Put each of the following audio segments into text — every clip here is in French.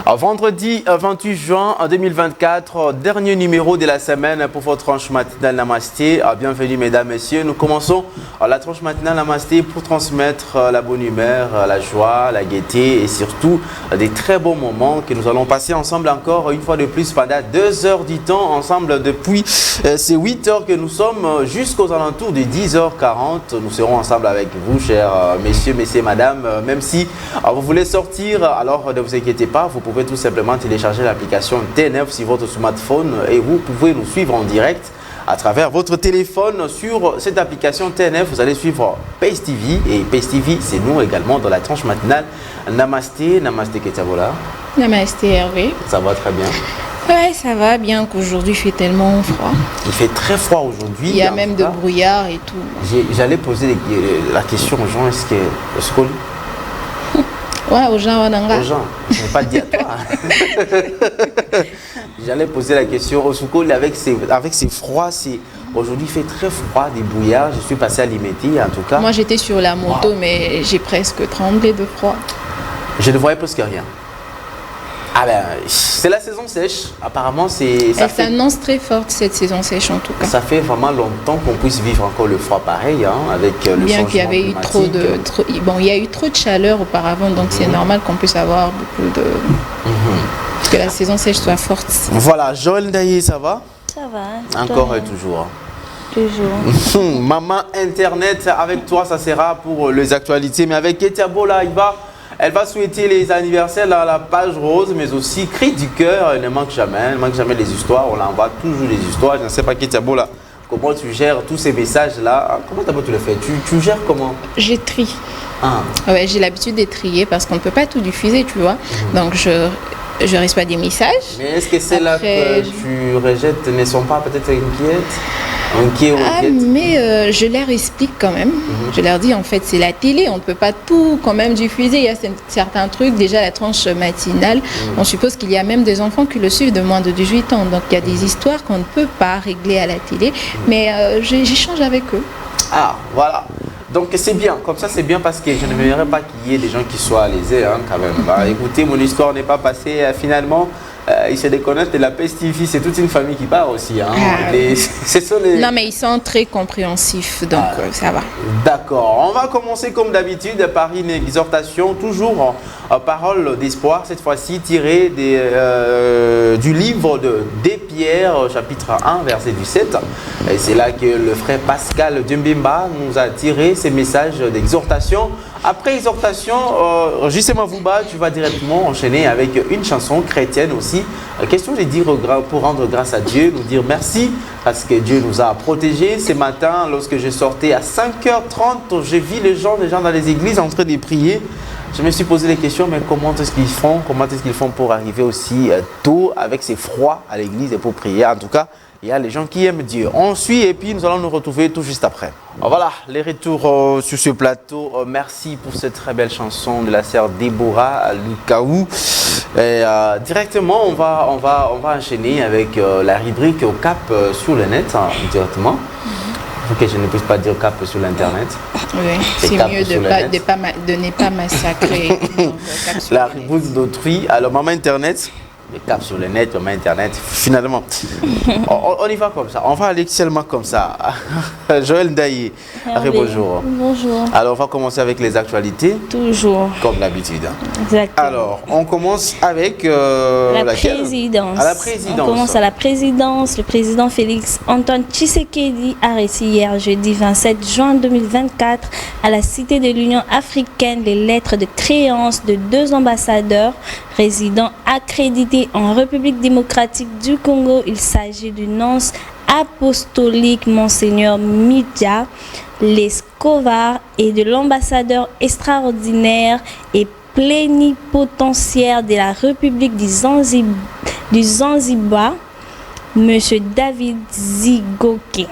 Vendredi 28 juin 2024, dernier numéro de la semaine pour votre tranche matinale Namasté. Bienvenue mesdames, messieurs. Nous commençons la tranche matinale Namasté pour transmettre la bonne humeur, la joie, la gaieté et surtout des très bons moments que nous allons passer ensemble encore une fois de plus pendant 2 heures du temps ensemble depuis ces 8 heures que nous sommes jusqu'aux alentours de 10h40. Nous serons ensemble avec vous, chers messieurs, madame. Même si vous voulez sortir, alors ne vous inquiétez pas, vous pouvez tout simplement télécharger l'application T9 sur votre smartphone et vous pouvez nous suivre en direct à travers votre téléphone. Sur cette application T9, vous allez suivre Pace TV et Pace TV, c'est nous également dans la tranche matinale Namasté. Namasté Ketiabola. Namasté Hervé. Ça va très bien. Ouais, ça va bien qu'aujourd'hui il fait tellement froid. Il fait très froid aujourd'hui. Il y a même de brouillard et tout. J'allais poser la question aux gens, est-ce que ouais, aux gens, aux gens, je n'ai pas dit à toi. J'allais poser la question au Soukoli avec ces froids, aujourd'hui il fait très froid, des brouillards. Je suis passé à Limeti en tout cas. Moi j'étais sur la moto, mais j'ai presque tremblé de froid. Je ne voyais presque rien. Ah ben, c'est la saison sèche. Apparemment, Elle s'annonce très forte cette saison sèche en tout cas. Ça fait vraiment longtemps qu'on puisse vivre encore le froid pareil, hein, avec le changement bien qu'il y avait eu bon, il y a eu trop de chaleur auparavant, donc c'est normal qu'on puisse avoir beaucoup de que la saison sèche soit forte. Voilà, Joël Ndaye, ça va? Ça va. Encore et toujours. Toujours. Maman Internet, avec toi, ça sera pour les actualités, mais avec Ketiabola, elle va souhaiter les anniversaires à la page rose, mais aussi cri du cœur. Elle ne manque jamais les histoires. On l'envoie toujours les histoires. Je ne sais pas, Ketiabola, comment tu gères tous ces messages-là? Comment d'abord tu le fais? Tu gères comment? J'ai tri. Ah. Ouais, j'ai l'habitude de trier parce qu'on ne peut pas tout diffuser, tu vois. Donc je reçois des messages. Mais est-ce que c'est là que tu rejettes ne sont pas peut-être inquiets? Mais je leur explique quand même. Je leur dis en fait c'est la télé, on ne peut pas tout quand même diffuser. Il y a certains trucs, déjà la tranche matinale, on suppose qu'il y a même des enfants qui le suivent de moins de 18 ans. Donc il y a des histoires qu'on ne peut pas régler à la télé. Mais j'échange avec eux. Ah, voilà. Donc c'est bien, comme ça c'est bien parce que je ne verrais pas qu'il y ait des gens qui soient lésés hein, quand même. Bah, écoutez, mon histoire n'est pas passée finalement. Ils se déconnectent de la Pace TV, c'est toute une famille qui part aussi. Hein. Non mais ils sont très compréhensifs, donc ça va. D'accord, on va commencer comme d'habitude par une exhortation, toujours en parole d'espoir, cette fois-ci tirée du livre des Pierre, chapitre 1, verset 17. Et c'est là que le frère Pascal Djumbimba nous a tiré ces messages d'exhortation. Après exhortation, justement Vouba, tu vas directement enchaîner avec une chanson chrétienne aussi. Question de dire pour rendre grâce à Dieu, nous dire merci parce que Dieu nous a protégés. Ce matin, lorsque je sortais à 5h30, j'ai vu les gens dans les églises en train de prier. Je me suis posé des questions, mais comment est-ce qu'ils font? Comment est-ce qu'ils font pour arriver aussi tôt avec ces froids à l'église et pour prier? En tout cas, il y a les gens qui aiment Dieu. On suit et puis nous allons nous retrouver tout juste après. Voilà, les retours sur ce plateau. Merci pour cette très belle chanson de la sœur Déborah Lukaou. Et directement, on va enchaîner avec la rubrique au cap sur le net, hein, directement. Pour que je ne puisse pas dire cap sur l'internet. Oui, c'est mieux de ne pas massacrer. La rubrique d'autrui. Alors, maman internet. Les caps sur le net, maman internet, finalement. On y va comme ça, on va aller seulement comme ça. Joël Ndaye, bonjour. Bonjour. Alors, on va commencer avec les actualités. Toujours. Comme d'habitude. Exactement. Alors, on commence avec la présidence. À la présidence. On commence à la présidence. Le président Félix Antoine Tshisekedi a reçu hier, jeudi 27 juin 2024, à la Cité de l'Union africaine, les lettres de créance de 2 ambassadeurs résidents accrédités en République démocratique du Congo. Il s'agit du nonce apostolique Monseigneur Midja Lescovar et de l'ambassadeur extraordinaire et plénipotentiaire de la République du Zanzibar, M. David Zigoke.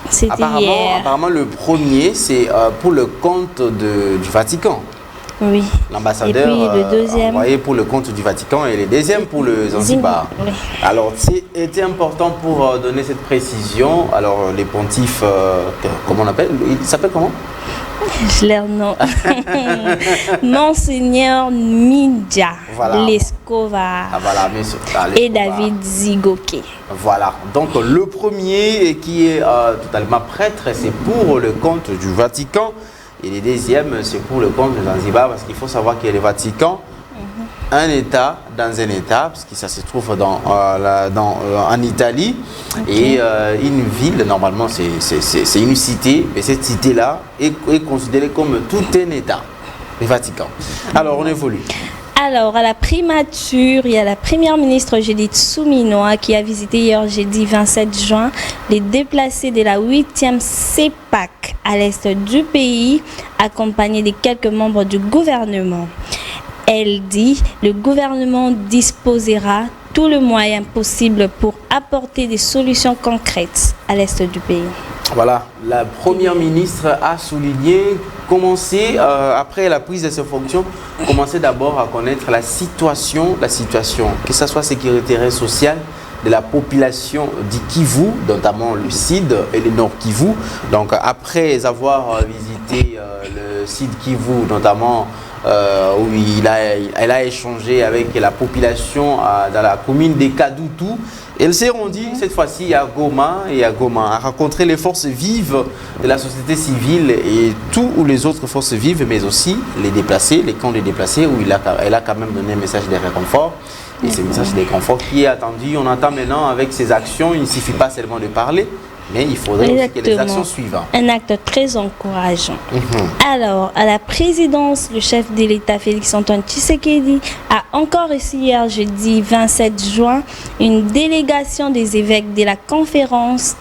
C'était hier. Apparemment, le premier, c'est pour le compte du Vatican. Oui. L'ambassadeur envoyé pour le compte du Vatican et le deuxième pour le Zanzibar. Oui. Alors, c'était important pour donner cette précision. Alors, les pontifs, comment on appelle? Il s'appelle comment? Je leur nom. Monseigneur Mindja Voilà. Lescova Ah, voilà, mais et David Zigoke. Voilà, donc le premier qui est totalement prêtre, c'est pour le compte du Vatican. Et le deuxième, c'est pour le compte de Zanzibar, parce qu'il faut savoir que le Vatican, un État dans un État, parce que ça se trouve en Italie, et une ville, normalement c'est une cité, et cette cité-là est considérée comme tout un État, le Vatican. Alors on évolue. Alors, à la primature, il y a la première ministre Judith Suminwa qui a visité hier jeudi 27 juin les déplacés de la 8e CEPAC à l'est du pays, accompagnée de quelques membres du gouvernement. Elle dit que le gouvernement disposera tout le moyen possible pour apporter des solutions concrètes à l'est du pays. Voilà, la première ministre a souligné, après la prise de ses fonctions, commencer d'abord à connaître la situation, que ce soit sécuritaire et sociale, de la population du Kivu, notamment le Sud et le Nord Kivu. Donc après avoir visité le Sud Kivu, notamment où elle a échangé avec la population dans la commune de Kadutu, elle s'est rendue cette fois-ci à Goma a rencontré les forces vives de la société civile et tous les autres forces vives, mais aussi les déplacés, les camps de déplacés, où elle a quand même donné un message de réconfort. Et ce message de réconfort qui est attendu, on entend maintenant avec ces actions, il ne suffit pas seulement de parler, mais il faudrait aussi que les actions suivent. Un acte très encourageant. Alors, à la présidence, le chef de l'État, Félix Antoine Tshisekedi, a encore reçu hier jeudi 27 juin une délégation des évêques de la conférence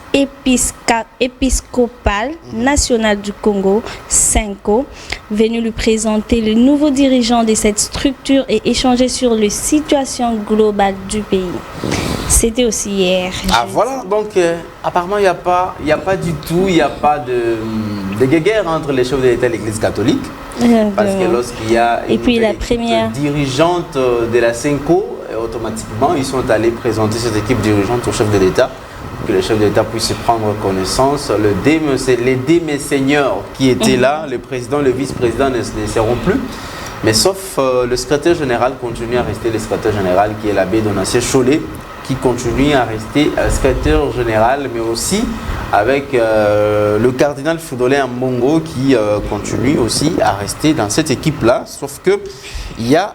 épiscopale nationale du Congo, CENCO, venue lui présenter le nouveau dirigeant de cette structure et échanger sur la situation globale du pays. C'était aussi hier. Ah voilà, donc apparemment il n'y a pas du tout, il n'y a pas de guéguerre entre les chefs de l'État et l'Église catholique. Parce que lorsqu'il y a une dirigeante de la CENCO, automatiquement ils sont allés présenter cette équipe dirigeante au chef de l'État, que le chef de l'État puisse prendre connaissance. Les deux messeigneurs qui étaient là, le président, le vice-président ne seront plus. Mais sauf le secrétaire général continue à rester le secrétaire général qui est l'abbé Donatien Cholet, qui continue à rester secrétaire général, mais aussi avec le cardinal Fridolin Mbongo qui continue aussi à rester dans cette équipe-là, sauf que il y a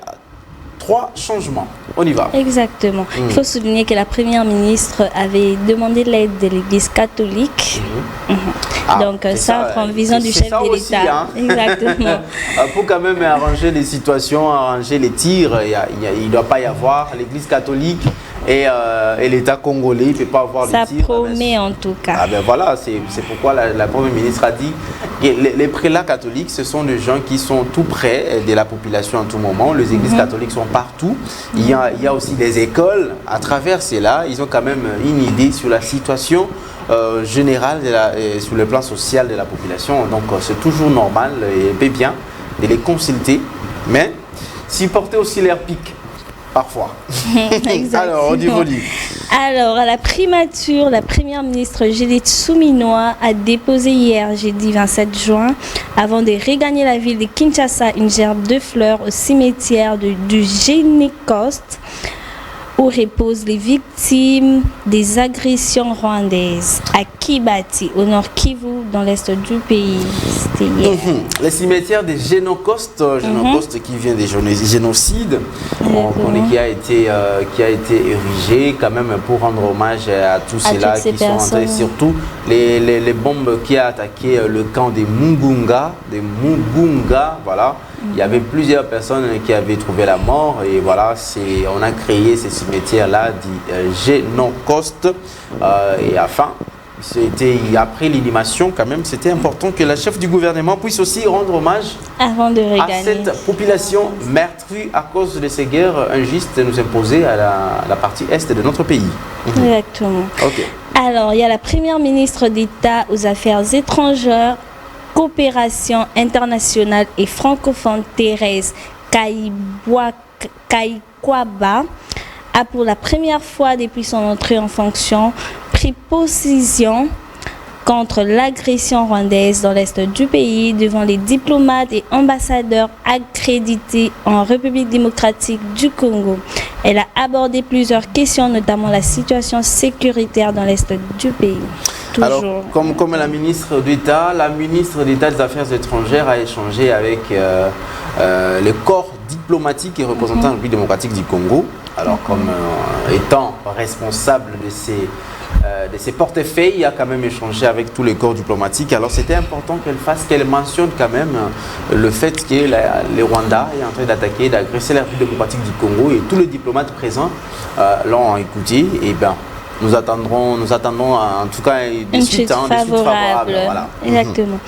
3 changements. On y va. Exactement. Il faut souligner que la première ministre avait demandé l'aide de l'Église catholique. Donc ça prend vision du chef de l'État. Hein. Exactement. Pour quand même arranger les situations, arranger les tirs, il ne doit pas y avoir l'Église catholique et l'État congolais, il ne peut pas avoir ça les tirs. Ça promet en tout cas. Ah ben voilà, c'est pourquoi la première ministre a dit que les prélats catholiques, ce sont des gens qui sont tout près de la population en tout moment. Les églises catholiques sont partout. Il y a aussi des écoles. À travers cela, ils ont quand même une idée sur la situation générale sur le plan social de la population. Donc c'est toujours normal et bien de les consulter, mais supporter aussi leur pic parfois. Alors on évolue. Alors à la primature, la première ministre Judith Suminwa a déposé hier jeudi 27 juin, avant de regagner la ville de Kinshasa, une gerbe de fleurs au cimetière du Génécoste, où reposent les victimes des agressions rwandaises à Kibati, au nord Kivu, dans l'est du pays. C'était hier. Le cimetière des Génocostes, qui vient des génocides, qui a été érigé quand même pour rendre hommage à tous ceux-là qui sont entrés, surtout les bombes qui ont attaqué le camp des Mugunga, voilà. Il y avait plusieurs personnes qui avaient trouvé la mort et voilà, on a créé ce cimetière-là dit Génocostes et après l'inhumation quand même, c'était important que la chef du gouvernement puisse aussi rendre hommage à cette population meurtrie à cause de ces guerres injustes nous imposées à la partie est de notre pays. Exactement. Okay. Alors, il y a la première ministre d'État aux Affaires étrangères, coopération internationale et francophone, Thérèse Kaikwaba, a pour la première fois depuis son entrée en fonction pris possession contre l'agression rwandaise dans l'est du pays devant les diplomates et ambassadeurs accrédités en République démocratique du Congo. Elle a abordé plusieurs questions, notamment la situation sécuritaire dans l'est du pays. Alors, comme la ministre d'État des Affaires étrangères a échangé avec les corps diplomatiques et représentants de la République démocratique du Congo, alors comme étant responsable de ces portefeuilles, il a quand même échangé avec tous les corps diplomatiques. Alors c'était important qu'elle mentionne quand même le fait que le Rwanda est en train d'attaquer, d'agresser la République démocratique du Congo et tous les diplomates présents l'ont écouté. Et bien, nous attendons en tout cas des suites favorables. Voilà. Exactement.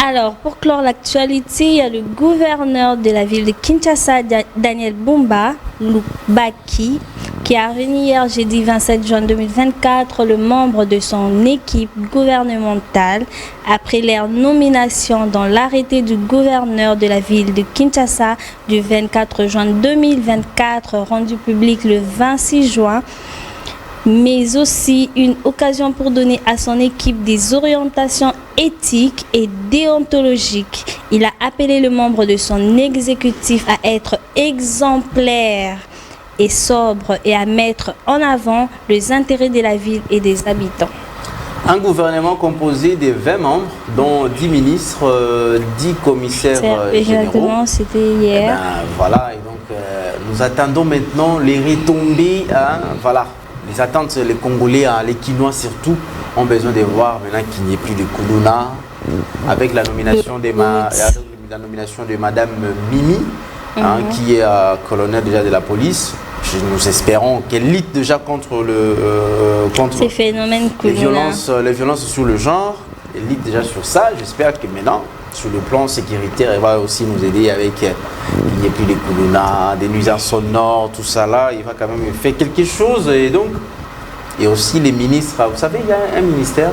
Alors, pour clore l'actualité, il y a le gouverneur de la ville de Kinshasa, Daniel Bumba Lubaki, qui a réuni hier jeudi 27 juin 2024 le membre de son équipe gouvernementale après leur nomination dans l'arrêté du gouverneur de la ville de Kinshasa du 24 juin 2024 rendu public le 26 juin. Mais aussi une occasion pour donner à son équipe des orientations éthiques et déontologiques. Il a appelé le membre de son exécutif à être exemplaire et sobre et à mettre en avant les intérêts de la ville et des habitants. Un gouvernement composé de 20 membres, dont 10 ministres, 10 commissaires généraux. Exactement, c'était hier. Et ben, voilà, et donc nous attendons maintenant les retombées. Voilà. Les attentes, les Congolais, les Kinois surtout, ont besoin de voir maintenant qu'il n'y ait plus de Koulouna, avec la nomination de Madame Mimi, qui est colonel déjà de la police. Nous espérons qu'elle lutte déjà contre ces phénomènes les violences sur le genre. Elle lutte déjà sur ça. J'espère que maintenant, sur le plan sécuritaire, elle va aussi nous aider avec qu'il n'y ait plus de Koulouna, des nuisances sonores, tout ça là. Il va quand même faire quelque chose. Et donc, et aussi les ministres. Vous savez, il y a un ministère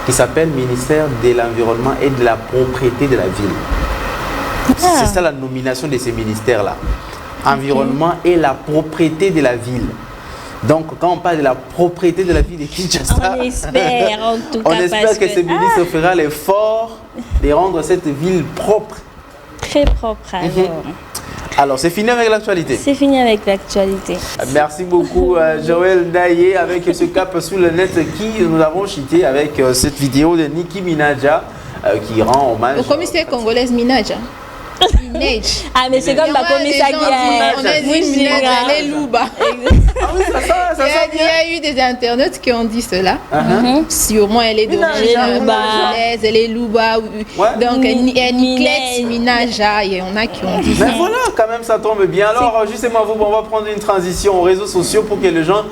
qui s'appelle ministère de l'Environnement et de la Propriété de la Ville. C'est ça la nomination de ces ministères-là. Environnement et la propriété de la ville. Donc, quand on parle de la propriété de la ville de Kinshasa, on espère en tout cas. On espère que ce ministre fera l'effort de rendre cette ville propre. Très propre. Alors, c'est fini avec l'actualité. C'est fini avec l'actualité. Merci beaucoup, Joël Ndaye, avec ce cap sous le net qui nous avons cité avec cette vidéo de Nicki Minaj qui rend hommage. Au commissaire congolaise Minaj. Ah, mais c'est comme la commissaire qui a. On a dit Minaj, elle est louba. Il y a eu des internautes qui ont dit cela. Sûrement, elle est d'origine congolaise, elle est louba. Donc, elle Niclette Minaj. Il y en a qui ont dit ça. Mais voilà, quand même, ça tombe bien. Alors, justement, on va prendre une transition aux réseaux sociaux pour que les gens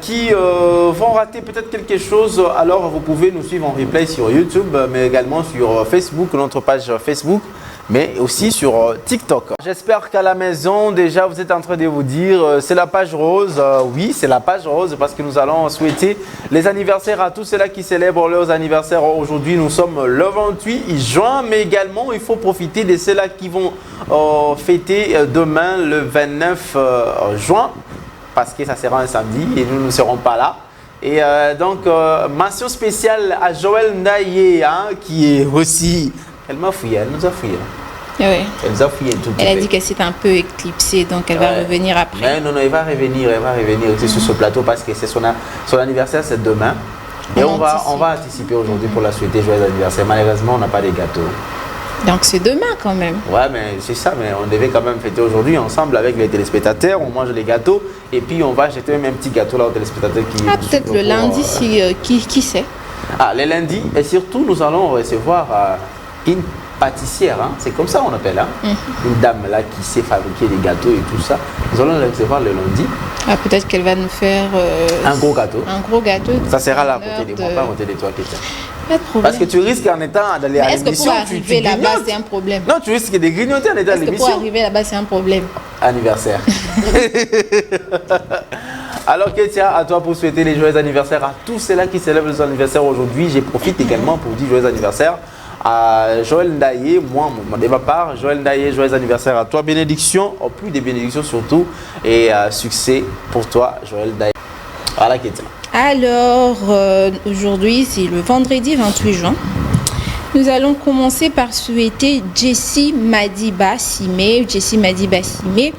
qui vont rater peut-être quelque chose, alors vous pouvez nous suivre en replay sur YouTube, mais également sur Facebook, notre page Facebook, mais aussi sur TikTok. J'espère qu'à la maison, déjà, vous êtes en train de vous dire, c'est la page rose. Oui, c'est la page rose parce que nous allons souhaiter les anniversaires à tous ceux-là qui célèbrent leurs anniversaires. Aujourd'hui, nous sommes le 28 juin, mais également, il faut profiter de ceux-là qui vont fêter demain, le 29 juin, parce que ça sera un samedi et nous ne serons pas là. Et donc, mention spéciale à Joël Ndaye, qui est aussi... Elle m'a fouillé, elle nous a fouillé. Oui. Elle nous a fouillé tout. Elle a dit qu'elle s'est un peu éclipsée, donc elle va revenir après. Mais non, elle va revenir sur ce plateau parce que c'est son anniversaire, c'est demain. Et on va anticiper aujourd'hui pour la souhaiter joyeux anniversaire. Malheureusement, on n'a pas de gâteaux. Donc c'est demain quand même. Ouais, mais c'est ça, mais on devait quand même fêter aujourd'hui ensemble avec les téléspectateurs. On mange les gâteaux et puis on va jeter même un petit gâteau là aux téléspectateurs qui. Ah, peut-être le lundi, qui sait. Ah, le lundi, et surtout nous allons recevoir une pâtissière, c'est comme ça on appelle, une dame là qui sait fabriquer des gâteaux et tout ça. Nous allons la recevoir le lundi. Ah, peut-être qu'elle va nous faire un gros gâteau. Un gros gâteau. Ça sera là à côté de moi, pas à côté de toi, Kétia. Pas de problème. Parce que tu risques en étant d'aller à l'émission. Est-ce que pour arriver là-bas, c'est un problème? Non, tu risques de grignoter en étant à l'émission. Est-ce que pour arriver là-bas, c'est un problème? Anniversaire. Alors Kétia, à toi pour souhaiter les joyeux anniversaires à tous ceux-là qui célèbrent les anniversaires aujourd'hui. J'en profite également pour dire joyeux anniversaire à Joël Ndaye, moi de ma part, Joël Ndaye, joyeux anniversaire à toi, bénédiction, au plus des bénédictions surtout, et succès pour toi, Joël Ndaye. Voilà Kétia. Alors, aujourd'hui, c'est le vendredi 28 juin. Nous allons commencer par souhaiter Jessie Madiba Simé. Jessie Madiba Simé.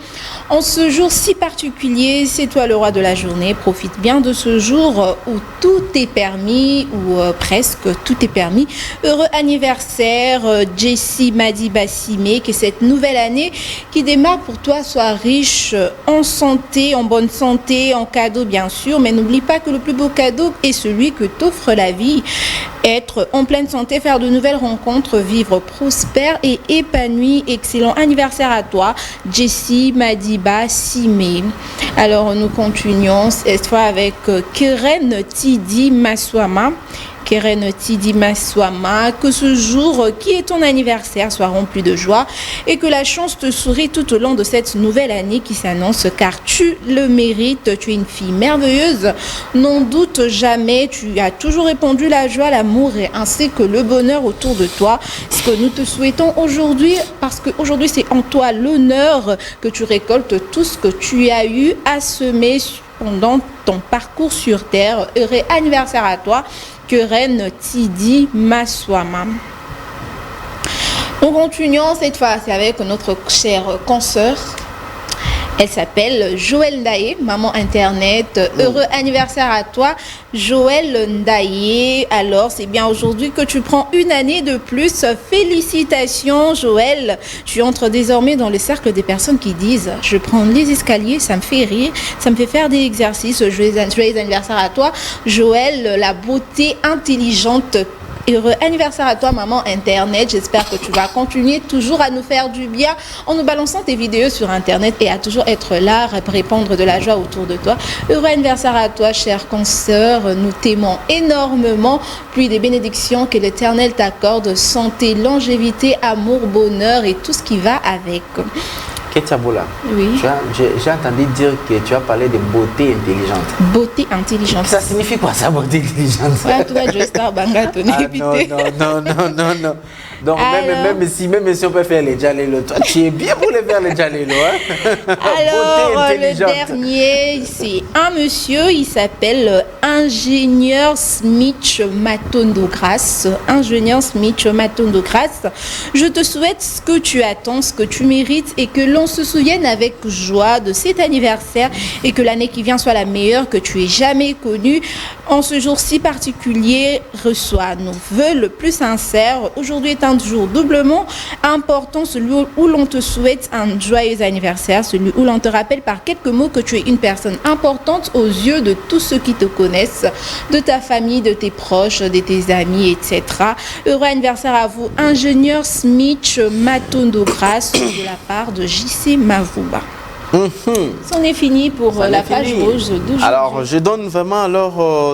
En ce jour si particulier, c'est toi le roi de la journée. Profite bien de ce jour où tout est permis, ou presque tout est permis. Heureux anniversaire, Jessie Madiba Simé. Que cette nouvelle année qui démarre pour toi soit riche en santé, en bonne santé, en cadeaux bien sûr. Mais n'oublie pas que le plus beau cadeau est celui que t'offre la vie. Être en pleine santé, faire de nouvelles rencontres, vivre prospère et épanoui. Excellent anniversaire à toi, Jessie Madiba Simé. Alors nous continuons cette fois avec Keren Tidi Maswama. Keren Tidi Maswama, que ce jour qui est ton anniversaire soit rempli de joie et que la chance te sourit tout au long de cette nouvelle année qui s'annonce, car tu le mérites. Tu es une fille merveilleuse, n'en doute jamais. Tu as toujours répandu la joie, l'amour ainsi que le bonheur autour de toi. Ce que nous te souhaitons aujourd'hui, parce qu'aujourd'hui c'est en toi l'honneur que tu récoltes tout ce que tu as eu à semer pendant ton parcours sur terre. Heureux anniversaire à toi, Keren Tidi Maswama. Nous continuons cette fois, c'est avec notre chère consoeur. Elle s'appelle Joël Ndaye, maman internet. Heureux anniversaire à toi, Joël Ndaye. Alors, c'est bien aujourd'hui que tu prends une année de plus. Félicitations, Joël. Tu entres désormais dans le cercle des personnes qui disent « Je prends les escaliers, ça me fait rire, ça me fait faire des exercices. » Joyeux anniversaire à toi, Joël, la beauté intelligente. Heureux anniversaire à toi, maman internet. J'espère que tu vas continuer toujours à nous faire du bien en nous balançant tes vidéos sur internet et à toujours être là, à répandre de la joie autour de toi. Heureux anniversaire à toi, chère consoeur. Nous t'aimons énormément. Pluie des bénédictions, que l'Éternel t'accorde, santé, longévité, amour, bonheur et tout ce qui va avec. Ketiabola, oui. J'ai entendu dire que tu as parlé de beauté intelligente. Beauté intelligente. Ça signifie quoi ça, beauté intelligente? Ouais, toi, Joestar Banga, ton invité. Non. Donc même si on peut faire les Jalelo, toi tu es bien pour les faire les Jalelo. Hein? Alors le dernier, c'est un monsieur, il s'appelle Ingénieur Smith Matondo Grace. Ingénieur Smith Matondo Grace. Je te souhaite ce que tu attends, ce que tu mérites et que l'on se souvienne avec joie de cet anniversaire et que l'année qui vient soit la meilleure que tu aies jamais connue. En ce jour si particulier, reçois nos vœux le plus sincères. Aujourd'hui est un jour doublement important, celui où l'on te souhaite un joyeux anniversaire, celui où l'on te rappelle par quelques mots que tu es une personne importante aux yeux de tous ceux qui te connaissent, de ta famille, de tes proches, de tes amis, etc. Heureux anniversaire à vous, Ingénieur Smith Matondo Grace, de la part de JC Mavouba. C'en est fini pour la page rouge d'aujourd'hui. Alors, je donne vraiment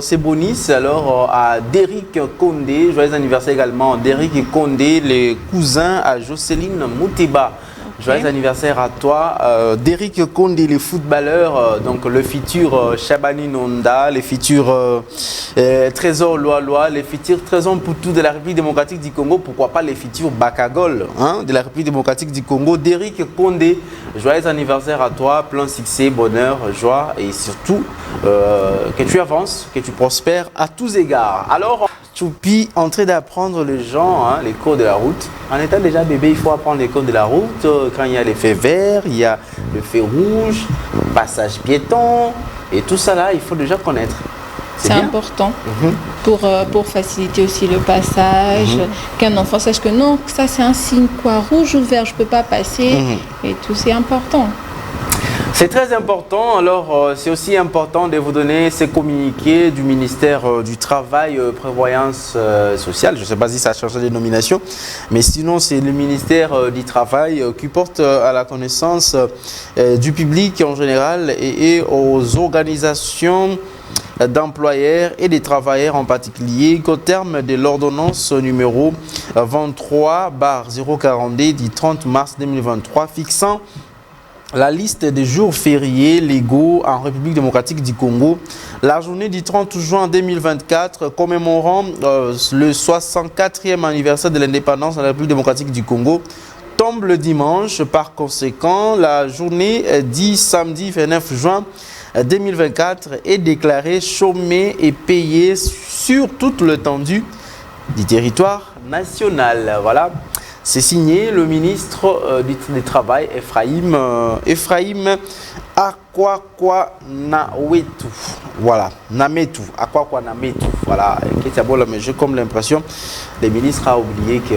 ces bonus à Derrick Condé. Joyeux anniversaire également Derrick Condé, les cousins à Jocelyne Moutiba. Joyeux anniversaire à toi. Derrick Condé, les footballeurs, donc le futur Chabani Nonda, les futurs Trésor Loa, les futurs Trésor Poutou de la République démocratique du Congo, pourquoi pas les futurs Bakagol de la République démocratique du Congo. Derrick Condé, joyeux anniversaire à toi, plein succès, bonheur, joie et surtout que tu avances, que tu prospères à tous égards. Alors, Choupi, en train d'apprendre les gens, les codes de la route. En étant déjà bébé, il faut apprendre les codes de la route. Quand il y a les faits verts, il y a le fait rouge, passage piéton et tout ça là, il faut déjà connaître. C'est important pour faciliter aussi le passage, qu'un enfant sache que non, ça c'est un signe quoi, rouge ou vert, je ne peux pas passer et tout, c'est important. C'est très important. Alors, c'est aussi important de vous donner ces communiqués du ministère du Travail, Prévoyance sociale. Je ne sais pas si ça a changé de nomination, mais sinon, c'est le ministère du Travail qui porte à la connaissance du public en général et aux organisations d'employeurs et des travailleurs en particulier qu'au terme de l'ordonnance numéro 23/042 du 30 mars 2023 fixant la liste des jours fériés légaux en République démocratique du Congo, la journée du 30 juin 2024 commémorant le 64e anniversaire de l'indépendance de la République démocratique du Congo tombe le dimanche. Par conséquent, la journée dit samedi 29 juin 2024 est déclarée chômée et payée sur toute l'étendue du territoire national. Voilà, c'est signé le ministre du Travail, Ephraim Akwakwa Nawetu. Voilà, Nametu, Akwakwa Nametu. Voilà, mais j'ai comme l'impression le ministre a oublié que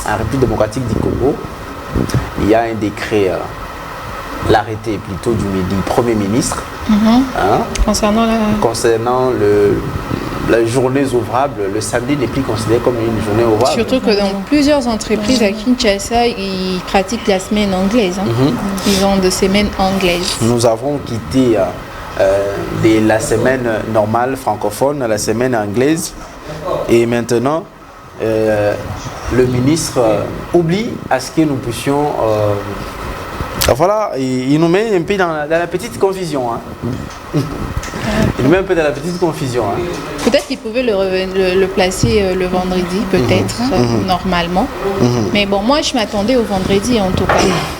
en République démocratique du Congo, il y a un décret, l'arrêté plutôt du Premier ministre, concernant les journées ouvrables. Le samedi n'est plus considéré comme une journée ouvrable. Surtout que dans plusieurs entreprises à Kinshasa, ils pratiquent la semaine anglaise. Ils ont de semaines anglaises. Nous avons quitté la semaine normale francophone à la semaine anglaise. Et maintenant, le ministre oublie à ce que nous puissions... voilà, il nous met un peu dans la petite confusion. Il nous met un peu dans la petite confusion. Peut-être qu'il pouvait le placer le vendredi, peut-être, normalement. Mais bon, moi, je m'attendais au vendredi, en tout cas.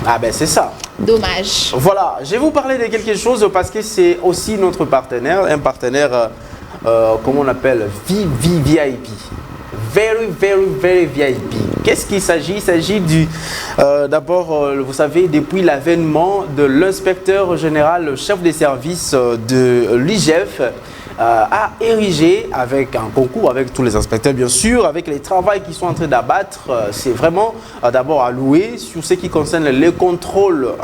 Ah ben, c'est ça. Dommage. Voilà, je vais vous parler de quelque chose parce que c'est aussi notre partenaire, un partenaire, comment on appelle, VIP. Very VIP. Qu'est-ce qu'il s'agit? Il s'agit d'abord, vous savez, depuis l'avènement de l'inspecteur général, le chef des services de l'IGF, a érigé avec un concours, avec tous les inspecteurs bien sûr, avec les travaux qu'ils sont en train d'abattre, c'est vraiment d'abord à louer sur ce qui concerne les contrôles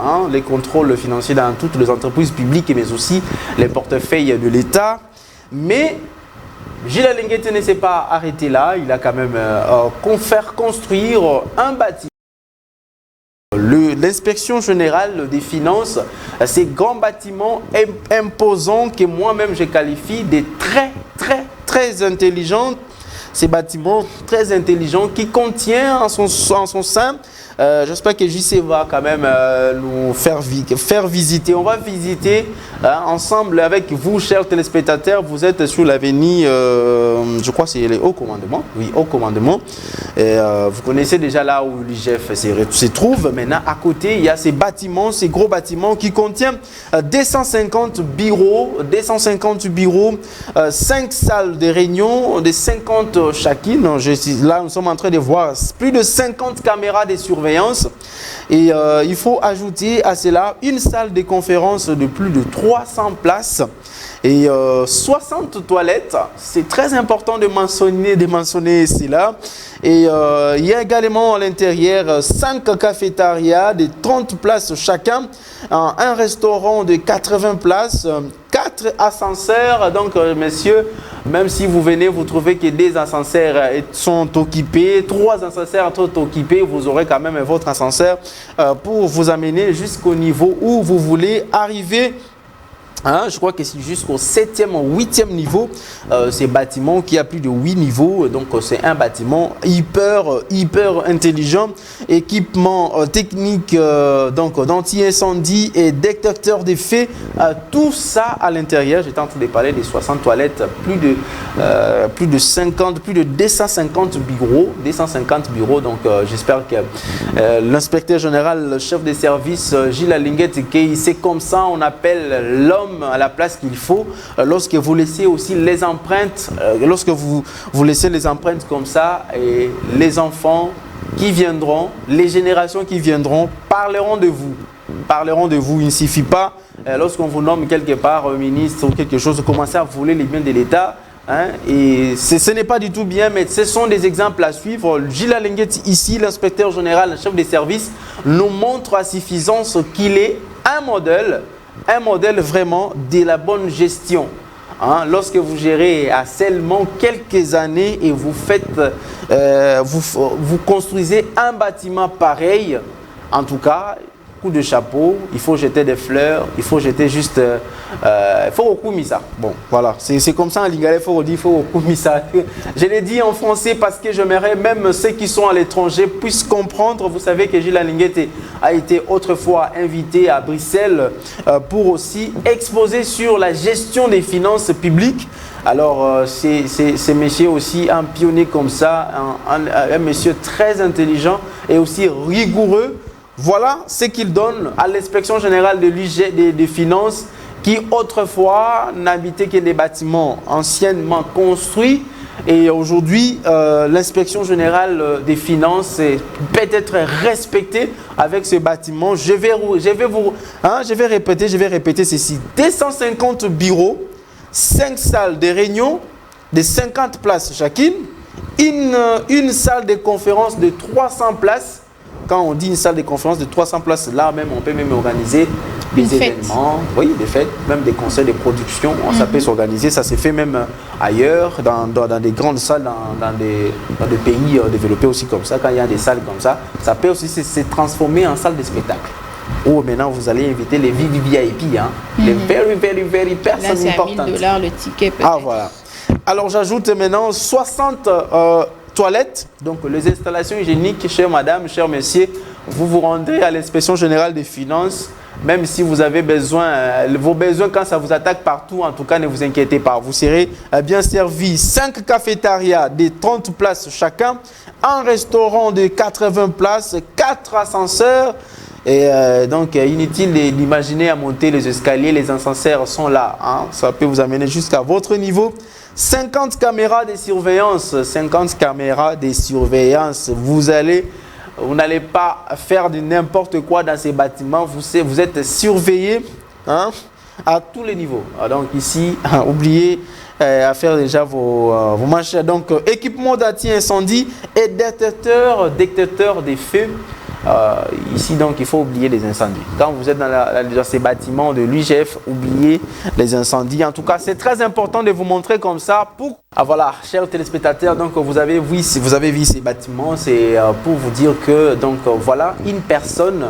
financiers dans toutes les entreprises publiques, mais aussi les portefeuilles de l'État. Mais Gilles Alinguet ne s'est pas arrêté là, il a quand même fait construire un bâtiment. L'inspection générale des finances, ces grands bâtiments imposants que moi-même je qualifie de très intelligents, ces bâtiments très intelligents qui contiennent en son sein, j'espère que JC va quand même nous faire visiter. On va visiter ensemble avec vous, chers téléspectateurs. Vous êtes sur l'avenue, je crois que c'est le Haut Commandement. Oui, Haut Commandement. Et, vous connaissez déjà là où l'IGF se trouve. Maintenant, à côté, il y a ces bâtiments, ces gros bâtiments qui contiennent 250 bureaux, 5 salles de réunion, de 50 chacune. Là, nous sommes en train de voir plus de 50 caméras de surveillance. Et il faut ajouter à cela une salle de conférence de plus de 300 places et 60 toilettes. C'est très important de mentionner cela. Et il y a également à l'intérieur 5 cafétérias de 30 places chacun, un restaurant de 80 places, 4 ascenseurs. Donc, messieurs, même si vous venez, vous trouvez que des ascenseurs sont occupés, 3 ascenseurs sont occupés, vous aurez quand même votre ascenseur pour vous amener jusqu'au niveau où vous voulez arriver. Je crois que c'est jusqu'au 7e ou 8e niveau, ces bâtiments qui a plus de 8 niveaux. Donc c'est un bâtiment hyper intelligent, équipement technique d'anti-incendie et détecteur des faits, tout ça à l'intérieur. J'étais en train de parler des 60 toilettes, plus de 250 bureaux. Donc j'espère que l'inspecteur général, le chef des services, Gilles Alinguet, c'est comme ça on appelle l'homme à la place qu'il faut. Lorsque vous laissez aussi les empreintes, lorsque vous laissez les empreintes comme ça, et les enfants qui viendront, les générations qui viendront parleront de vous. Il ne suffit pas, lorsqu'on vous nomme quelque part ministre ou quelque chose, de commencer à voler les biens de l'État. Et ce n'est pas du tout bien, mais ce sont des exemples à suivre. Gilles Alinguet, ici, l'inspecteur général, le chef des services, nous montre à suffisance qu'il est un modèle vraiment de la bonne gestion. Lorsque vous gérez à seulement quelques années et vous vous construisez un bâtiment pareil, en tout cas, coup de chapeau, il faut jeter des fleurs, il faut jeter juste... il faut recouper ça. Bon, voilà, c'est comme ça en lingala, il faut redire, il faut recouper ça. Je l'ai dit en français parce que j'aimerais même ceux qui sont à l'étranger puissent comprendre. Vous savez que Gilles Alinguet a été autrefois invité à Bruxelles pour aussi exposer sur la gestion des finances publiques. Alors, c'est monsieur aussi un pionnier comme ça, un monsieur très intelligent et aussi rigoureux. Voilà ce qu'il donne à l'inspection générale des finances qui autrefois n'habitait que des bâtiments anciennement construits. Et aujourd'hui, l'inspection générale des finances peut être respectée avec ce bâtiment. Je vais répéter ceci. 250 bureaux, 5 salles de réunion de 50 places chacune, une salle de conférence de 300 places. Quand on dit une salle de conférence de 300 places, là même on peut même organiser des événements, oui, des fêtes, même des conseils de production, ça peut s'organiser, ça se fait même ailleurs, dans des grandes salles, dans des pays développés aussi comme ça, quand il y a des salles comme ça peut aussi se transformer en salle de spectacle. Oh, maintenant vous allez inviter les VIP, hein, les very personnes importantes. Là, c'est $1000 le ticket peut-être. Ah voilà. Alors j'ajoute maintenant 60 toilettes, donc les installations hygiéniques, chère madame, chers messieurs, vous vous rendrez à l'inspection générale des finances, même si vous avez besoin, vos besoins quand ça vous attaque partout, en tout cas ne vous inquiétez pas, vous serez bien servi. 5 cafétérias de 30 places chacun, un restaurant de 80 places, 4 ascenseurs. Et donc inutile d'imaginer à monter les escaliers, les ascenseurs sont là, hein, ça peut vous amener jusqu'à votre niveau. 50 caméras de surveillance, 50 caméras de surveillance, vous n'allez pas faire de n'importe quoi dans ces bâtiments, vous êtes surveillé, hein, à tous les niveaux. Donc ici, oubliez à faire déjà vos manches. Donc équipement d'anti-incendie et détecteur des feux. Ici donc il faut oublier les incendies. Quand vous êtes dans ces bâtiments de l'UGF, oubliez les incendies. En tout cas, c'est très important de vous montrer comme ça pour... Ah voilà, chers téléspectateurs, donc vous avez vu ces bâtiments, c'est pour vous dire que donc voilà une personne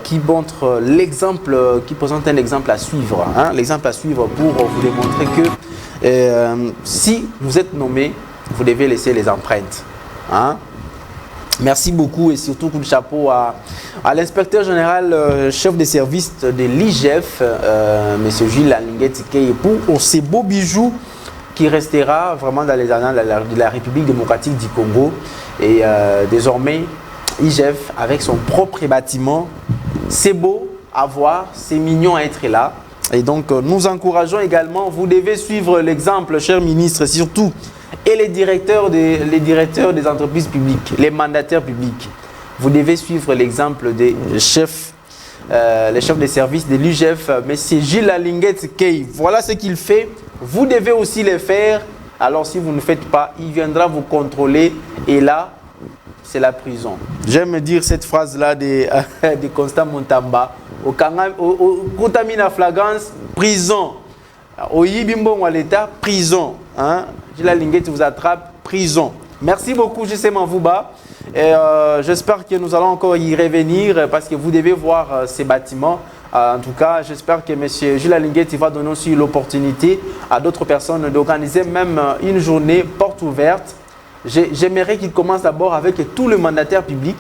qui montre l'exemple, qui présente un exemple à suivre, hein, l'exemple à suivre pour vous démontrer que si vous êtes nommé, vous devez laisser les empreintes, hein. Merci beaucoup et surtout coup de chapeau à l'inspecteur général, chef de service de l'IGF, M. Gilles Alinguet pour ces beaux bijoux qui restera vraiment dans les annales de la République démocratique du Congo. Et désormais, IGF avec son propre bâtiment, c'est beau à voir, c'est mignon à être là. Et donc nous encourageons également, vous devez suivre l'exemple, cher ministre, surtout. Et les directeurs des entreprises publiques, les mandataires publics, vous devez suivre l'exemple des chefs, les chefs de service de l'UGF, M. Gilles Alinguet Key. Voilà ce qu'il fait. Vous devez aussi le faire. Alors si vous ne faites pas, il viendra vous contrôler. Et là, c'est la prison. J'aime dire cette phrase-là de Constant Montamba. Au Contamina Flagrance, prison. Au Yibimbo Waleta, prison. Hein? Gilles Alinguet vous attrape, prison. Merci beaucoup, J.C. Manvouba. Et j'espère que nous allons encore y revenir parce que vous devez voir ces bâtiments. En tout cas, j'espère que M. Gilles Alinguet va donner aussi l'opportunité à d'autres personnes d'organiser même une journée porte ouverte. J'aimerais qu'il commence d'abord avec tout le mandataire public.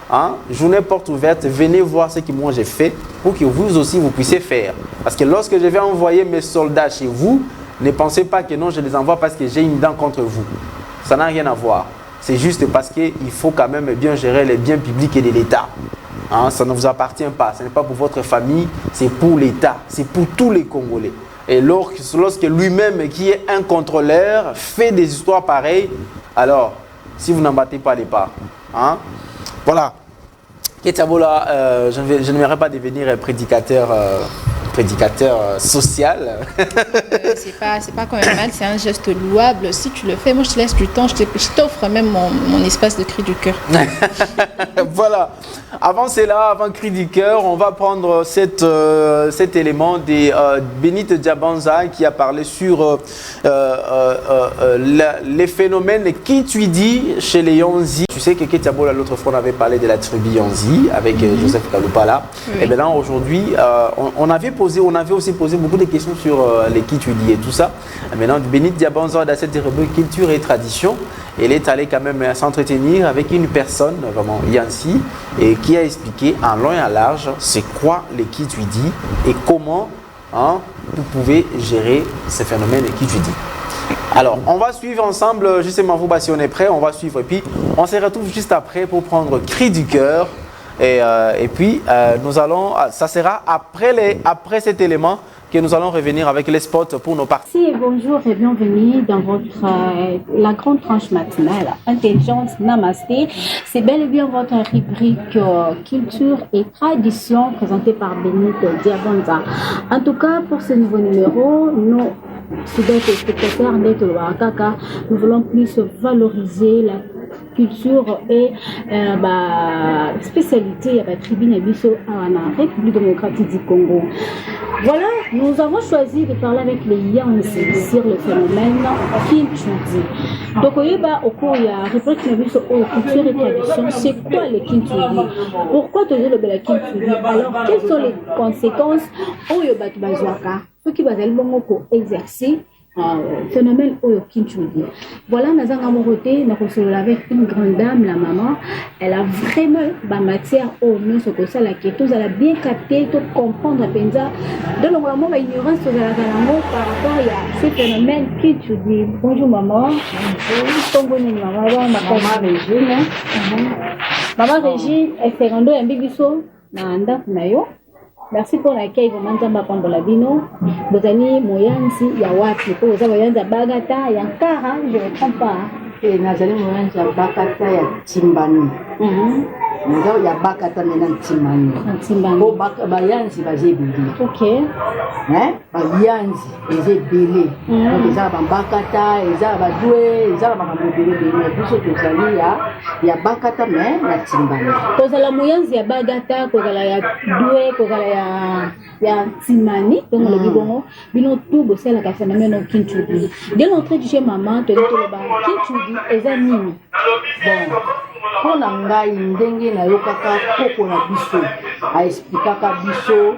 Hein? Journée porte ouverte, venez voir ce que moi j'ai fait pour que vous aussi vous puissiez faire. Parce que lorsque je vais envoyer mes soldats chez vous, ne pensez pas que non, je les envoie parce que j'ai une dent contre vous. Ça n'a rien à voir. C'est juste parce qu'il faut quand même bien gérer les biens publics et de l'État. Hein? Ça ne vous appartient pas. Ce n'est pas pour votre famille, c'est pour l'État. C'est pour tous les Congolais. Et lorsque lui-même, qui est un contrôleur, fait des histoires pareilles, alors, si vous n'en battez pas les pas, hein? Voilà. Ketiabola, je n'aimerais pas devenir prédicateur prédicateur social. C'est pas quand même mal, c'est un geste louable. Si tu le fais, moi je te laisse du temps, je t'offre même mon espace de cri du cœur. Voilà. Avant cela, avant cri du cœur, on va prendre cet élément des Benite Diabanza qui a parlé sur les phénomènes qui tu dis chez les Yonzi. Tu sais que Ketiabola l'autre fois on avait parlé de la tribu Yonzi avec Joseph Kalupala. Oui. Et bien là aujourd'hui, on avait aussi posé beaucoup de questions sur les qui tu dis et tout ça. Et maintenant Benite Diabanza dans cette rubrique culture et tradition, elle est allée quand même s'entretenir avec une personne vraiment Yansi et qui a expliqué en long et en large c'est quoi les qui tu dis et comment vous pouvez gérer ces phénomènes qui tu dis. Alors, on va suivre ensemble, justement, vous, si on est prêt, on va suivre. Et puis, on se retrouve juste après pour prendre cri du cœur. Et puis, nous allons, ça sera après cet élément que nous allons revenir avec les spots pour nos parties. Merci et bonjour et bienvenue dans la grande tranche matinale Intelligence Namasté. C'est bel et bien votre rubrique culture et tradition présentée par Benite Diabanza. En tout cas, pour ce nouveau numéro, nous, fidèles spectateurs d'Eto Kaka, nous voulons plus valoriser la culture et spécialité à la tribune Abisso en République démocratique du Congo. Voilà, nous avons choisi de parler avec les Yanzi sur le phénomène Kinchudi. Donc, au cours de la réponse Abisso culture et tradition, c'est quoi le Kinchudi? Pourquoi te dire le Kinchudi? Alors, quelles sont les conséquences au Yobat Bazouaka? Ceux qui vont exercer phénomène au Kinchudi. Voilà, nous avons remonté, nous avons avec une grande dame, la maman. Elle a vraiment la matière au nous ce que ça la question, elle a bien capté, tout comprendre à Penza. Donc normalement la ignorance sur la galango par rapport à ce phénomène Kinchudi. Bonjour maman. Bonjour. Maman Régine. Maman Régine, elle fait rendre un bibiso na nda nayo. Merci pour l'accueil, vous m'entendez pas pour la bino. Vous avez moyansi ya wapi, vous avez moyansi ya bagata, ya kara, je ne comprends pas. Et nous avons moyansi ya bagata ya timbani. Nous avons ya bagata maintenant timbani. Timbani. Pour bayansi bazébili. Ok. Hein? Bayansi bazébili. Donc ils ont bagata, ils ont badoué, ils ont bakabili bili. Tout ce que vous ya bagata mais ya timbani. Vous avez moyansi ya bagata, vous avez ya doué, vous avez ya timani, donc le bibongo, bino tout bosser la phénomène au Kinchudi. Dès l'entrée du chez maman, tu as dit le Kinchudi est un nini. Bon, pour ngai ndenge na yokaka koko na biso, a expliquaka biso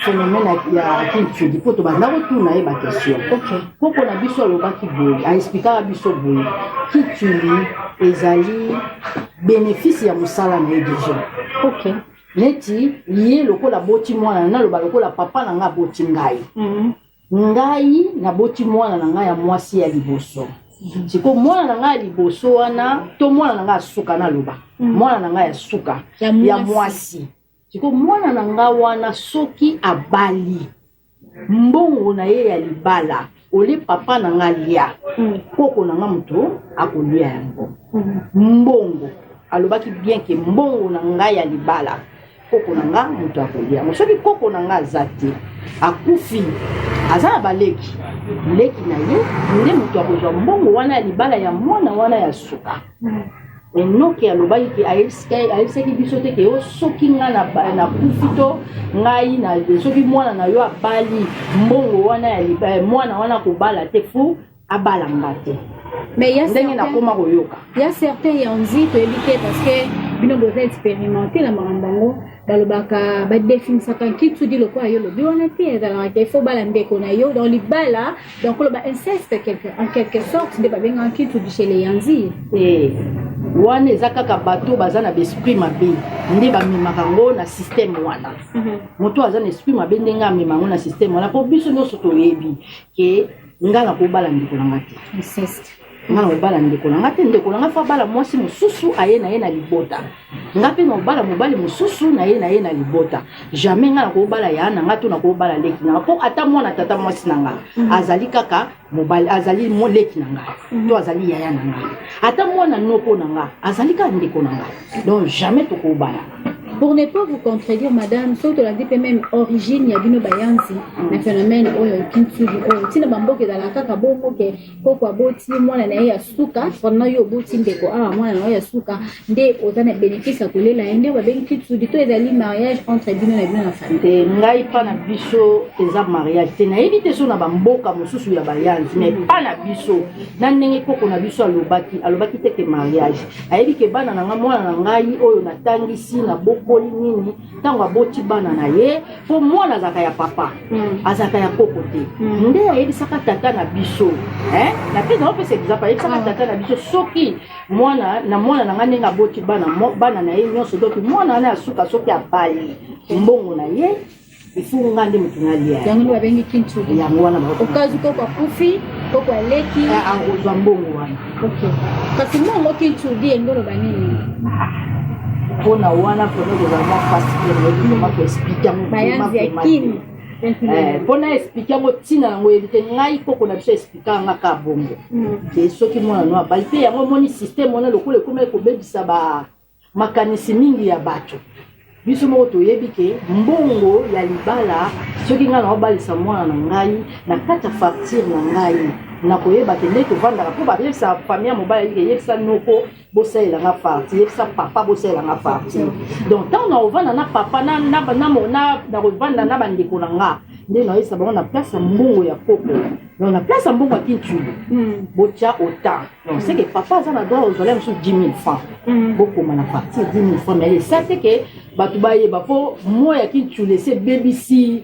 phénomène ya Kinchudi. Pour to bana retourna e ba question. OK. Koko na biso lobaki boy, a expliquaka biso boy. Kinchudi ezali bénéfice ya musala na déjà. OK. Neti lié lokola boti mwana na loba lokola papa na nga boti ngai. Ngai na boti mwana na nga ya mwasi ya liboso. Siko mwana na nga ya liboso wana to mwana na nga suka na loba. Mwana na nga ya suka ya mwasi. Siko mwana na nga wana soki abali. Mbongo na ye ya libala. Ole papa na nga lia. Koko na nga muto akolia yango. Mbongo alobaki bien ke mbongo na nga ya libala. Koko na nga muto akolia. Soki koko na nga zate akufi azana baleki na ye nde muto akozwa mbongo wana ya libala ya mwana wana ya suka. Enoki alobaki ke ayebisaki biso te ke yo soki nga na kufito ngai na soki mwana na yo abali mbongo wana ya libala mwana wana kobala te fu abala ngate. Mais il y a certains Yanzi qui éviter parce que bino doit expérimenter la marambango dans le baka ba définir ça quand qui tu dis le quoi yo le bio na tie dans il faut balande ko na yo dans les bala donc le ba inceste en quelque sorte de ba benga qui tu dis chez les Yanzi wana ezaka ka bato bazana besprit mabe ndi ba mimaka ngo na système wana moto azana esprit mabe ndenga mimango na système wana po biso nyoso to yebi ke ngana ko balande ko na ngati inceste ngana ko balande ko na ngati ndeko na ngafa bala mwasi mususu aye na libota ngape no bala mobali mususu na ye na libota jamais ngana ko bala ya na ngatu na ko bala leki na po ata mwana tata mwasi na nga azali kaka mobali azali mo leki na nga to azali ya na nga ata mwana noko na nga azali ka ndeko na nga donc jamais to ko bala pour ne pas vous contredire madame surtout la dit même origine ya bino bayanzi na phénomène oyo kintuli oyo tina bamboke za la kaka bongo ke koko aboti mwana na ya suka fonna yo boti ndeko mwana na ya suka nde ozana bénéfice kolela ende ba bengi kintuli to ezali mariage entre bino na bino na famille ngai pa na biso eza mariage te na éviter so na bamboka mosusu ya bayanzi mais pas na biso na ndenge koko na biso alobaki te ke mariage ayebi ke bana na nga mwana na ngai oyo natangisi na bokoli nini ntango aboti bana na ye po mwana azaka ya papa azaka ya koko te nde ayebisaka tata na biso na mpe naopesa exemple ayebisaka tata na biso soki mwana na nga ndenge aboti bana na ye nyonso donc mwana wana asuka soki abali mbongo na ye ifu nga nde mutu nalia yango babengi kintuli yango wana okazu koko akufi koko aleki angozwa mbongo wana kasi mbongo kintuli engolo banini mpona wana mpona kozalama fasile nayebiloma koexplike yango bayanzi ya kini mpona explike yango ntina yango yebi te ngai koko na biso explike yanga ka bongo te soki mwana no abali mpe yango omoni systeme wana lokola ekoma ekobebisa makanisi mingi ya bato biso moko toyebi ke mbongo ya libala soki ngai naobalisa mwana na ngai na kati ya facture na ngai nakoyeba ke nde tovandaka mpo bayebisa famille ya mobali ayike yebisa noko bosalelanga parti yebisa papa bosalelanga parti donc ntango nakovanda na papa nakovanda na bandeko na nga nde naoyebisa bango na place ya mbongo ya koko donc na place ya mbongo ya kintuli botya autant donc c'est que papa aza na droit ozwala mosusu 10 000 francs bokoma na partir 10 000 francs mais esa te ke bato bayeba mpo moya ya kintuli ese bebisi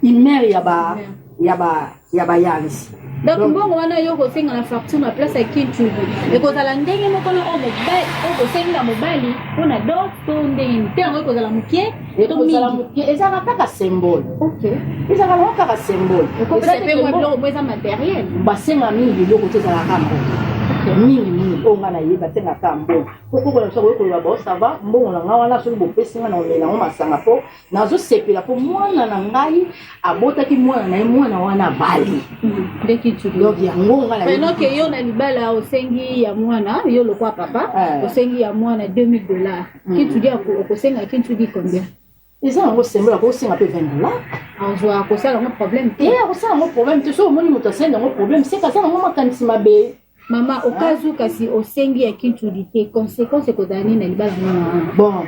imere ya bayanzi donc mbongo wana yo kosenga na facture na place ya kintuli ekozala ndenge moko na oyo kosengi na mobali mpona dor to ndenge te yango ekozala mokie ezalaka kaka symbole ezalaka kaka symbole eza matériel basenga mingi biloko te ezalaka mbongo mingi oyo nga nayeba te ngaka mbongo okoko na biso koyekoloba baosava mbongo na nga wana soki bopesi nga na omela ngo masanga mpo nazosepela mpo mwana na ngai abotaki mwana na ye mwana wana abali donc yango nga nayebi yo na libala osengi ya mwana yo lokwa papa osengi ya mwana $2000 kintuli okosenga kintuli combien eza yango sembola kosenga mpe $20 akosala yango problème te akosala yango problème te so omoni moto asengi yango problème seka aza yango makanisi mabe mama okazu kasi osengi ya kintuli te conséquence ekozala nini na libala mwana bon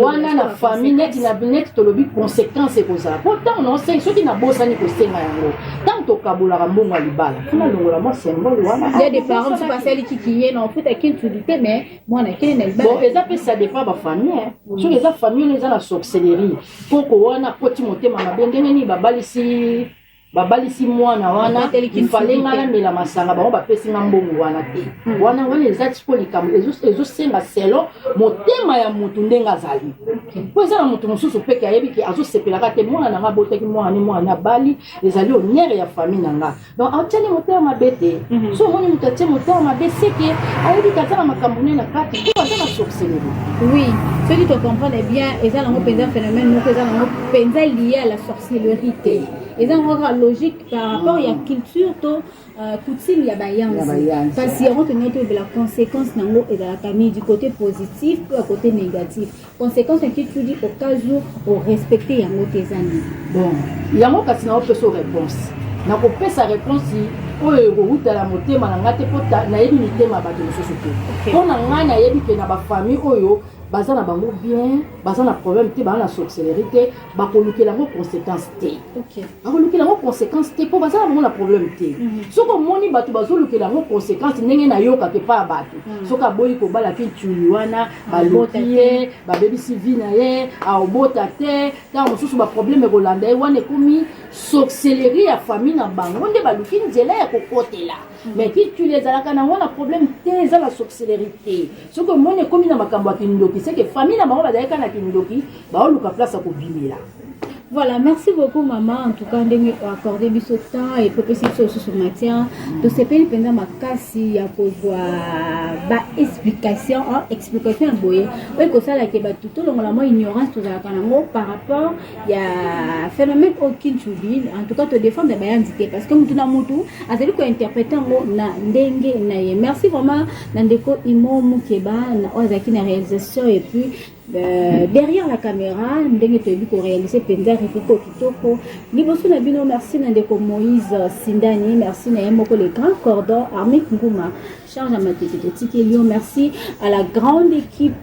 wana na famille neti tolobi conséquence ekozala po ntango naosengi soki nabosani kosenga yango ntango tokabolaka mbongo ya libala funa longola mwa symbole wana des parents tu pasali kiki ye na ofuta kintuli te mais mwana kene na libala bon eza mpe ça dépend bafamille soki eza famille oyo eza na sorcellerie koko wana koti motema mabe ndenge nini babalisi mwana wana ifale nga namela masanga bango bapesi nga mbongo wana te wana eza ti mpo likambo ezosenga selo motema ya motu ndenge azali po eza na motu mosusu peke ayebi ke azosepelaka te mwana na nga botaki mwana abali ezali honneur ya famille na nga donc atiali motema mabe te so omoni moto atie motema mabe seke ayebi ke aza na makambo nini na kati po aza na sorcellerie oui soki tocomprendre bien eza nango mpenza phénomène moko eza nango mpenza lié à la sorcellerie te eza nango logique par rapport à la culture to coutume ya bayanzi parce que on tenait que la conséquence nango et dans la famille du côté positif ou à côté négatif conséquence qui tu dis au cas où au respecter yango tes amis bon yango kasi na opesa réponse na kopesa réponse oyo ekowutala motema na nga te po nayebi mitema bato mosusu te mpo na ngai nayebi ke na bafamille oyo baza na bango bien baza na problème te baza na sorcellerie te bakolukela yango conséquence te bakolukela yango conséquence te mpo baza na bango na problème te soki omoni bato bazolukela yango conséquence ndenge nayokaka epa ya bato soki aboyi kobalaki ntuli wana baluki ye babebisi vi na ye aobota te ntango mosusu baproblème ekolanda ye wana ekomi sorcellerie ya famille na bango nde baluki nzela ya kokotela mais kituli ezalaka nango na problème te eza la sorcellerie te soki omoni ekomi na makambo ya kindoki c'est que famille na bango bazalaka na kindoki baoluka place ya kobimela. Voilà, merci beaucoup maman. En tout cas, on a accordé du temps et pour préciser sur ce matin. Donc c'est pas pendant ma casse il y a pour voir explication à boyer. Oui, que ça là qui est tout le long la moi ignorance tout ça par rapport il y a phénomène aucun choubi. En tout cas, te défendre des bails indiqués parce que tout na mutu a celui qui interpréter na ndenge na. Merci vraiment Nandeko Imo Mukeba na ozaki na réalisation et puis derrière la caméra, ndenge toyebi ko réaliser penza rifiko kitoko. Liboso na bino merci na ndeko Moïse Sindani, merci na yemoko le grand cordon Armé Nguma. Charge à Matete Lyon, merci à la grande équipe,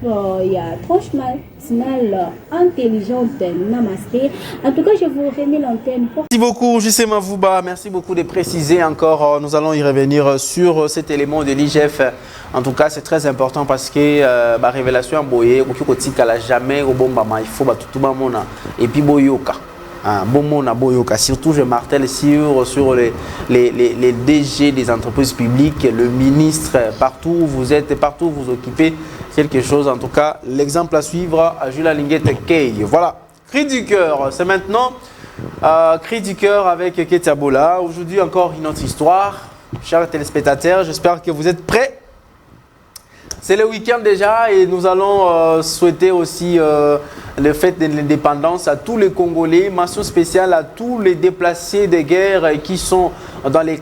il y a Tranche Matinale Intelligente, Namasté. En tout cas, je vous remets l'antenne. Merci beaucoup, J.C. Mavouba. Merci beaucoup de préciser encore. Nous allons y revenir sur cet élément de l'IGF. En tout cas, c'est très important parce que la révélation a boyé, jamais au bon moment, il faut tout le monde. Et puis, boyoka. Bon mot na boyoka. Surtout, je martèle sur les DG des entreprises publiques, le ministre, partout où vous êtes, partout où vous occupez quelque chose. En tout cas, l'exemple à suivre à Julia Linguette Kay. Voilà, cri du cœur. C'est maintenant cri du cœur avec Ketiabola. Aujourd'hui, encore une autre histoire. Chers téléspectateurs, j'espère que vous êtes prêts. C'est le week-end déjà et nous allons souhaiter aussi le fête de l'indépendance à tous les Congolais, mention spéciale à tous les déplacés de guerre qui sont dans les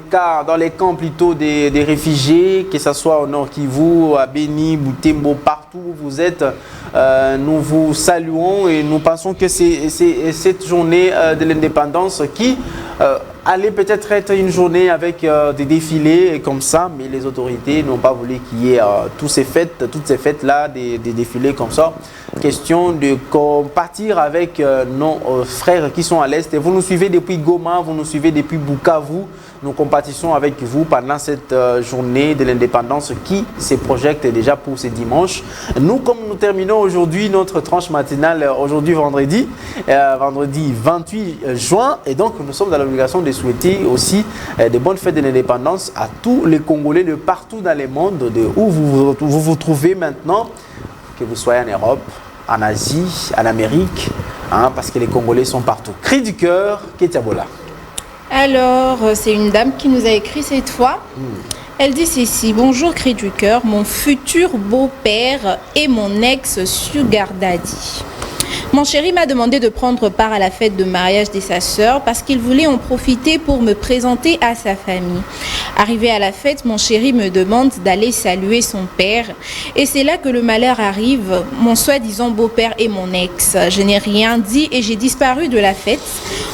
camps plutôt des réfugiés, que ce soit au Nord Kivu, à Beni, Butembo, partout où vous êtes. Nous vous saluons et nous pensons que c'est cette journée de l'indépendance qui allait peut-être être une journée avec des défilés comme ça, mais les autorités n'ont pas voulu qu'il y ait toutes ces fêtes-là, des défilés comme ça. Question de partir avec nos frères qui sont à l'Est. Vous nous suivez depuis Goma, vous nous suivez depuis Bukavu. Nous compatissons avec vous pendant cette journée de l'indépendance qui se projette déjà pour ce dimanche. Nous, comme nous terminons aujourd'hui notre tranche matinale, aujourd'hui vendredi 28 juin, et donc nous sommes dans l'obligation de souhaiter aussi de bonnes fêtes de l'indépendance à tous les Congolais de partout dans le monde, de où vous trouvez maintenant, que vous soyez en Europe, en Asie, en Amérique, parce que les Congolais sont partout. Cri du cœur, Ketiabola. Alors, c'est une dame qui nous a écrit cette fois. Elle dit ceci: bonjour cri du cœur, mon futur beau-père et mon ex-sugar daddy. Mon chéri m'a demandé de prendre part à la fête de mariage de sa sœur parce qu'il voulait en profiter pour me présenter à sa famille. Arrivé à la fête, mon chéri me demande d'aller saluer son père. Et c'est là que le malheur arrive, mon soi-disant beau-père et mon ex. Je n'ai rien dit et j'ai disparu de la fête.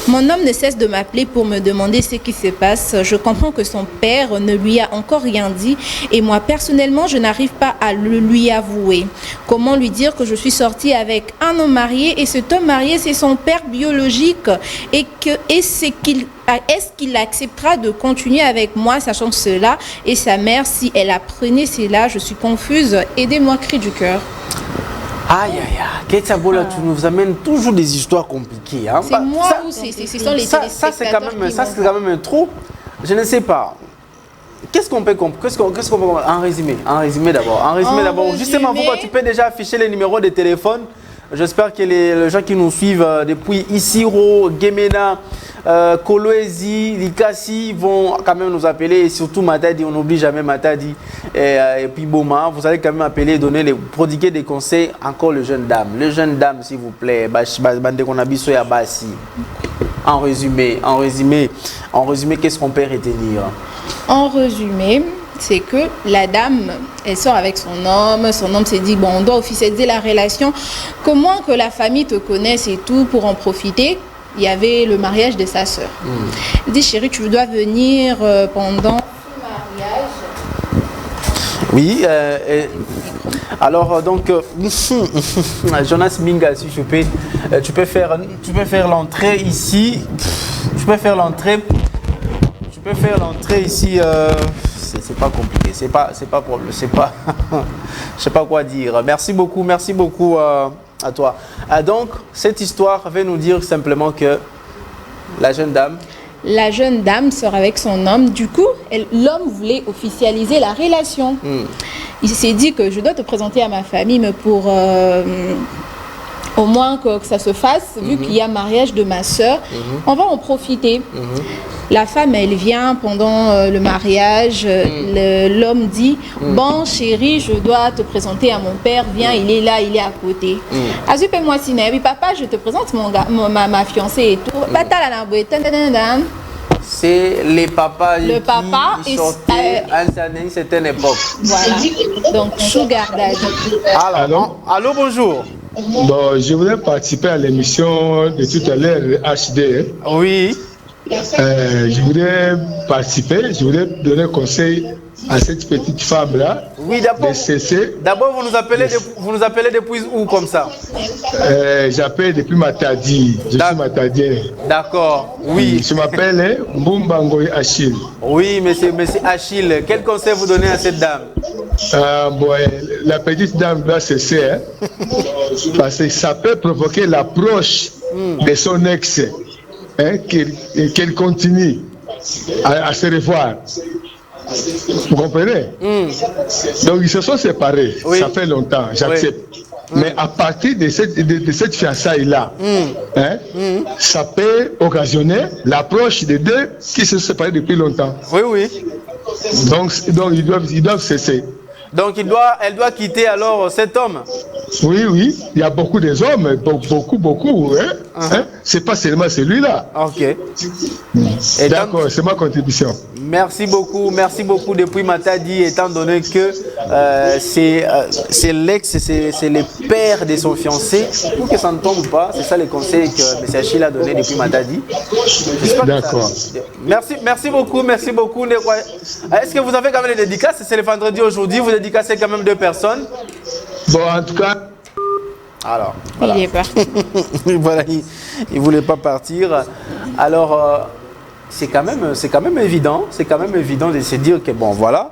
Mon homme ne cesse de m'appeler pour me demander ce qui se passe. Je comprends que son père ne lui a encore rien dit et moi personnellement, je n'arrive pas à le lui avouer. Comment lui dire que je suis sortie avec un homme marié et cet homme marié, c'est son père biologique est-ce qu'il acceptera de continuer avec moi, sachant cela, et sa mère, si elle apprenait cela, je suis confuse. Aidez-moi, cri du cœur. Aïe, aïe, aïe. Ketiabola, tu nous amènes toujours des histoires compliquées. Hein? C'est moi ou ce sont les téléspectateurs ça, c'est quand même un trou. Je ne sais pas. Qu'est-ce qu'on peut comprendre en résumé d'abord. Justement, tu peux déjà afficher les numéros de téléphone. J'espère que les gens qui nous suivent depuis Isiro, Gemena, Kolwezi, Likasi vont quand même nous appeler, et surtout Matadi, on n'oublie jamais Matadi et puis Boma. Vous allez quand même appeler, prodiguer des conseils. Encore les jeunes dames, s'il vous plaît. En résumé, qu'est-ce qu'on peut retenir? En résumé, c'est que la dame, elle sort avec son homme s'est dit, bon, on doit officialiser la relation, comment que la famille te connaisse et tout, pour en profiter. Il y avait le mariage de sa sœur. Elle dit, chérie, tu dois venir pendant ce mariage. Oui, alors donc, Jonas Minga, si je peux, tu peux faire l'entrée ici. Tu peux faire l'entrée ici. C'est pas compliqué, c'est pas problème, je sais pas quoi dire. Merci beaucoup à toi. Donc cette histoire va nous dire simplement que la jeune dame sort avec son homme. Du coup, l'homme voulait officialiser la relation. Il s'est dit que je dois te présenter à ma famille, mais pour au moins que ça se fasse, vu qu'il y a mariage de ma sœur, on va en profiter. La femme, elle vient pendant le mariage, l'homme dit, bon chérie, je dois te présenter à mon père, viens, il est là, il est à côté. Moi, oui, papa, je te présente ma fiancée et tout. C'est les papas qui sortaient à une certaine époque. Voilà, donc sugar daddy. Allô, bonjour. Bon, je voudrais participer à l'émission de tout à l'heure, HD. Oui. Je voudrais participer, je voudrais donner conseil à cette petite femme-là. Oui, d'abord. De cesser. D'abord, vous nous appelez depuis où comme ça? J'appelle depuis Matadi. Je suis matadien. D'accord, oui. Je m'appelle Mbumbangoy Achille. Oui, monsieur Achille, quel conseil vous donnez à cette dame? Bon, la petite dame doit cesser, hein, parce que ça peut provoquer l'approche de son ex, hein, qu'elle continue à se revoir. Vous comprenez? Donc ils se sont séparés, oui. Ça fait longtemps, j'accepte. Oui. Mais à partir de cette fiançaille-là, hein, ça peut occasionner l'approche des deux qui se sont séparés depuis longtemps. Oui, oui. Donc ils doivent cesser. Donc elle doit quitter alors cet homme. Oui, oui, il y a beaucoup d'hommes, beaucoup, hein? Hein? C'est pas seulement celui-là. Ok. D'accord, c'est ma contribution. Merci beaucoup depuis Matadi, étant donné que c'est l'ex, c'est le père de son fiancé. Pour que ça ne tombe pas, c'est ça les conseils que M. Achille a donné depuis Matadi. D'accord. Merci beaucoup. Est-ce que vous avez quand même les dédicaces? C'est le vendredi aujourd'hui, vous dédicacez quand même 2 personnes. Bon, en tout cas. Alors, voilà. Il est parti. Voilà, il ne voulait pas partir. Alors, c'est quand même évident de se dire que, bon, voilà,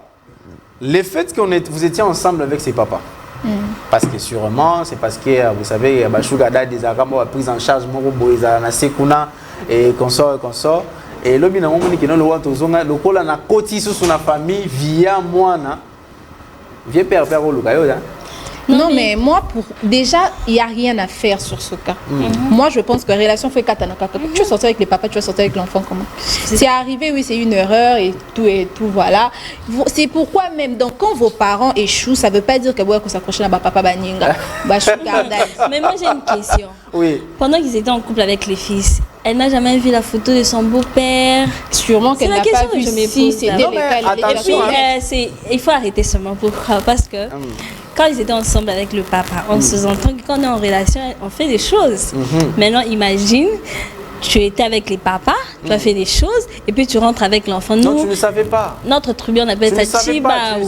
le fait que vous étiez ensemble avec ses papas, parce que sûrement, c'est parce que, vous savez, Sugar Daddy, des Arabes ont pris en charge, et consort. Et le bien, le na koti sous la famille via moi, vieux père au Lukayo. Non, mais moi, déjà, il n'y a rien à faire sur ce cas. Moi, je pense que la relation fait katanaka. Tu vas sortir avec les papas, tu vas sortir avec l'enfant, comment? C'est arrivé, oui, c'est une erreur et tout, voilà. C'est pourquoi même, donc, quand vos parents échouent, ça ne veut pas dire que vous s'accrochez à papa baninga. Mais moi, j'ai une question. Oui. Pendant qu'ils étaient en couple avec les fils, elle n'a jamais vu la photo de son beau-père. Sûrement qu'elle n'a pas vu si c'était le cas. Et puis, il faut arrêter seulement. Pourquoi? Parce que quand ils étaient ensemble avec le papa, on se entend que quand on est en relation, on fait des choses. Maintenant, imagine, tu étais avec les papas, tu as fait des choses, et puis tu rentres avec l'enfant. Non, tu ne savais pas. Notre tribu, on appelle ça Chiba.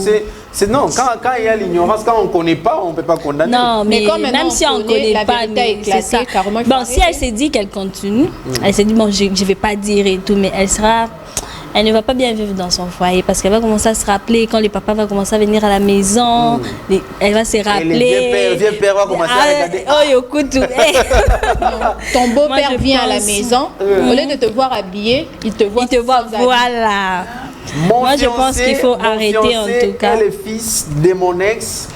Non, quand il y a l'ignorance, quand on ne connaît pas, on ne peut pas condamner. Non, mais même si on ne connaît pas, c'est ça. Bon, si elle s'est dit qu'elle continue, elle s'est dit, bon, je ne vais pas dire et tout, mais elle ne va pas bien vivre dans son foyer parce qu'elle va commencer à se rappeler quand les papas vont commencer à venir à la maison. Elle va se rappeler. Le vieux père va commencer à regarder. Oh, écoute, ton beau-père vient à la maison, au lieu de te voir habillé, il te voit. Voilà. Moi, je pense qu'il faut arrêter en tout cas. Le fils de mon ex,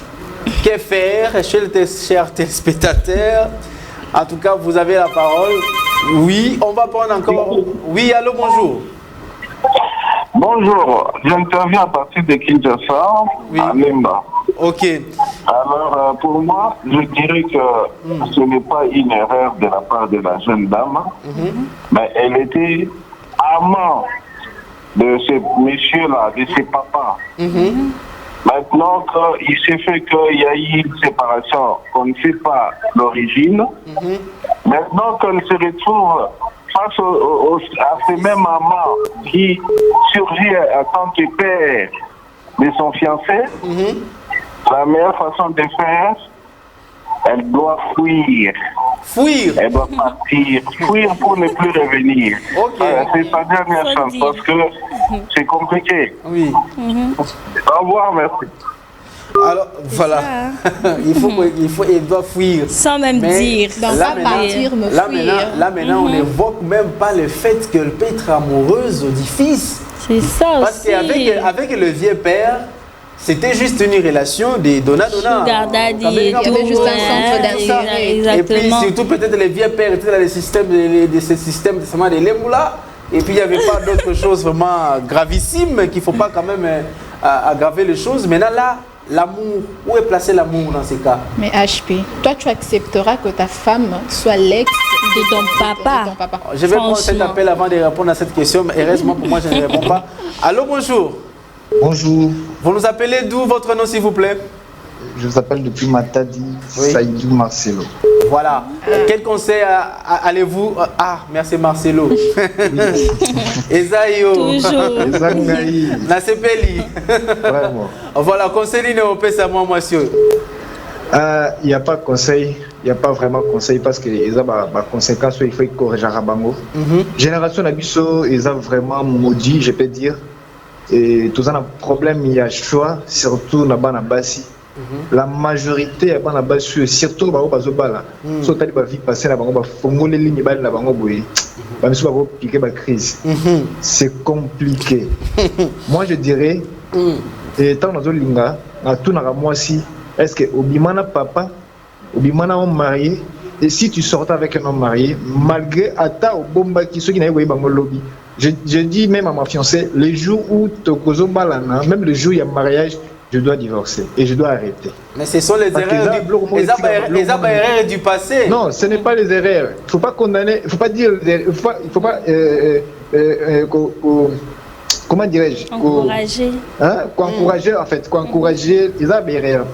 que faire, chers téléspectateurs? En tout cas, vous avez la parole. Oui, on va prendre encore. Oui, allô, bonjour. Bonjour, j'interviens à partir de Kinshasa, à Lemba. Ok. Alors, pour moi, je dirais que ce n'est pas une erreur de la part de la jeune dame, mais elle était amant de ce monsieur-là, de ses papas. Maintenant qu'il s'est fait qu'il y a eu une séparation, on ne sait pas l'origine. Maintenant qu'elle se retrouve face à ce même amant qui surgit en tant que père de son fiancé, la meilleure façon de faire, elle doit fuir. Fuir? Elle doit partir. Fuir pour ne plus revenir. C'est sa dernière chance parce que c'est compliqué. Oui. Au revoir, merci. Alors, voilà. Il doit fuir. Sans même dire. Là, maintenant, on n'évoque même pas le fait qu'elle peut être amoureuse du fils. C'est ça aussi. Parce qu'avec le vieux père, c'était juste une relation de donna-donna. Il y avait juste un centre d'intérêt. Et puis surtout peut-être les vieux pères étaient dans le système de l'Emoula. Et puis il n'y avait pas d'autres choses vraiment gravissimes qu'il ne faut pas quand même aggraver les choses. Maintenant là, l'amour, où est placé l'amour dans ces cas? Mais HP, toi tu accepteras que ta femme soit l'ex de ton papa. Je vais prendre cet appel avant de répondre à cette question, mais heureusement pour moi je ne réponds pas. Allô, bonjour. Bonjour. Vous nous appelez d'où, votre nom s'il vous plaît? Je vous appelle depuis Matadi, Saïdou Marcelo. Voilà. Quel conseil allez-vous... Ah, merci Marcelo. Ezaïo. Toujours. Ezaï. Nasepeli. Vraiment. Voilà, conseil ne peut ça moi, monsieur. Il n'y a pas de conseil, il n'y a pas vraiment de conseil parce que les conséquences, il faut corriger à Bango. Génération Nabiso, ils ont vraiment maudit, je peux dire. Et tout ça, un problème, il y a choix, surtout dans la Bassi. La majorité, dans la Bassi, surtout dans la Bazobala, sur la vie passée, la Bango, les lignes de la Bango, piquer la crise. C'est compliqué. Moi, je dirais, étant dans le Linga, à tout dans moi aussi. Est-ce que Obimana papa, Obimana homme marié, et si tu sortais avec un homme marié, malgré Ata ou Bomba qui sont qui n'avaient pas lobby, je dis même à ma fiancée, les jours où Tokozo Balana, même le jour où il y a mariage, je dois divorcer et je dois arrêter. Mais ce sont les erreurs du passé. Non, ce n'est pas les erreurs. Il ne faut pas condamner, il ne faut pas dire, il ne faut pas comment dirais-je, encourager. Encourager en fait, encourager les erreurs.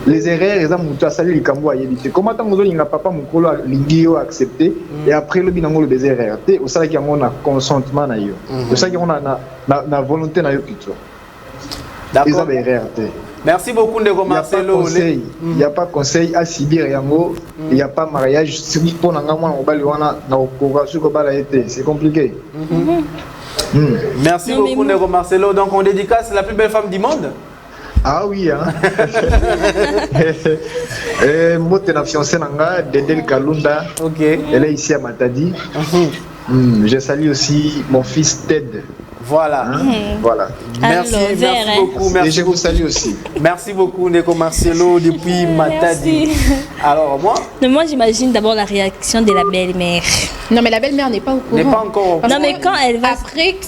Les erreurs, les amours, ça les cambo à éviter. Comment tant que vous papa mon colo lingio accepté et après le binango les erreurs. Au sein qu'il y a un consentement na yo. Au sein qu'il y a na volonté na yo plutôt. D'accord. Les erreurs. Merci beaucoup Ndeko Marcelo. Il n'y a pas de conseil à Sibir Yango, il n'y a pas de mariage. C'est compliqué. Merci beaucoup Ndeko Marcelo. Donc on dédicace la plus belle femme du monde. Ah oui, hein. Moi, tu es la fiancée Nanga, Dedel Kalunda. Ok. Elle est ici à Matadi. Je salue aussi mon fils Ted. Voilà. Voilà. Merci, alors, merci beaucoup. Merci. Et je vous salue aussi. Merci beaucoup Ndeko Marcelo depuis Matadi. Alors moi j'imagine d'abord la réaction de la belle-mère. Non mais la belle-mère n'est pas au courant. N'est pas encore. Non mais quand elle va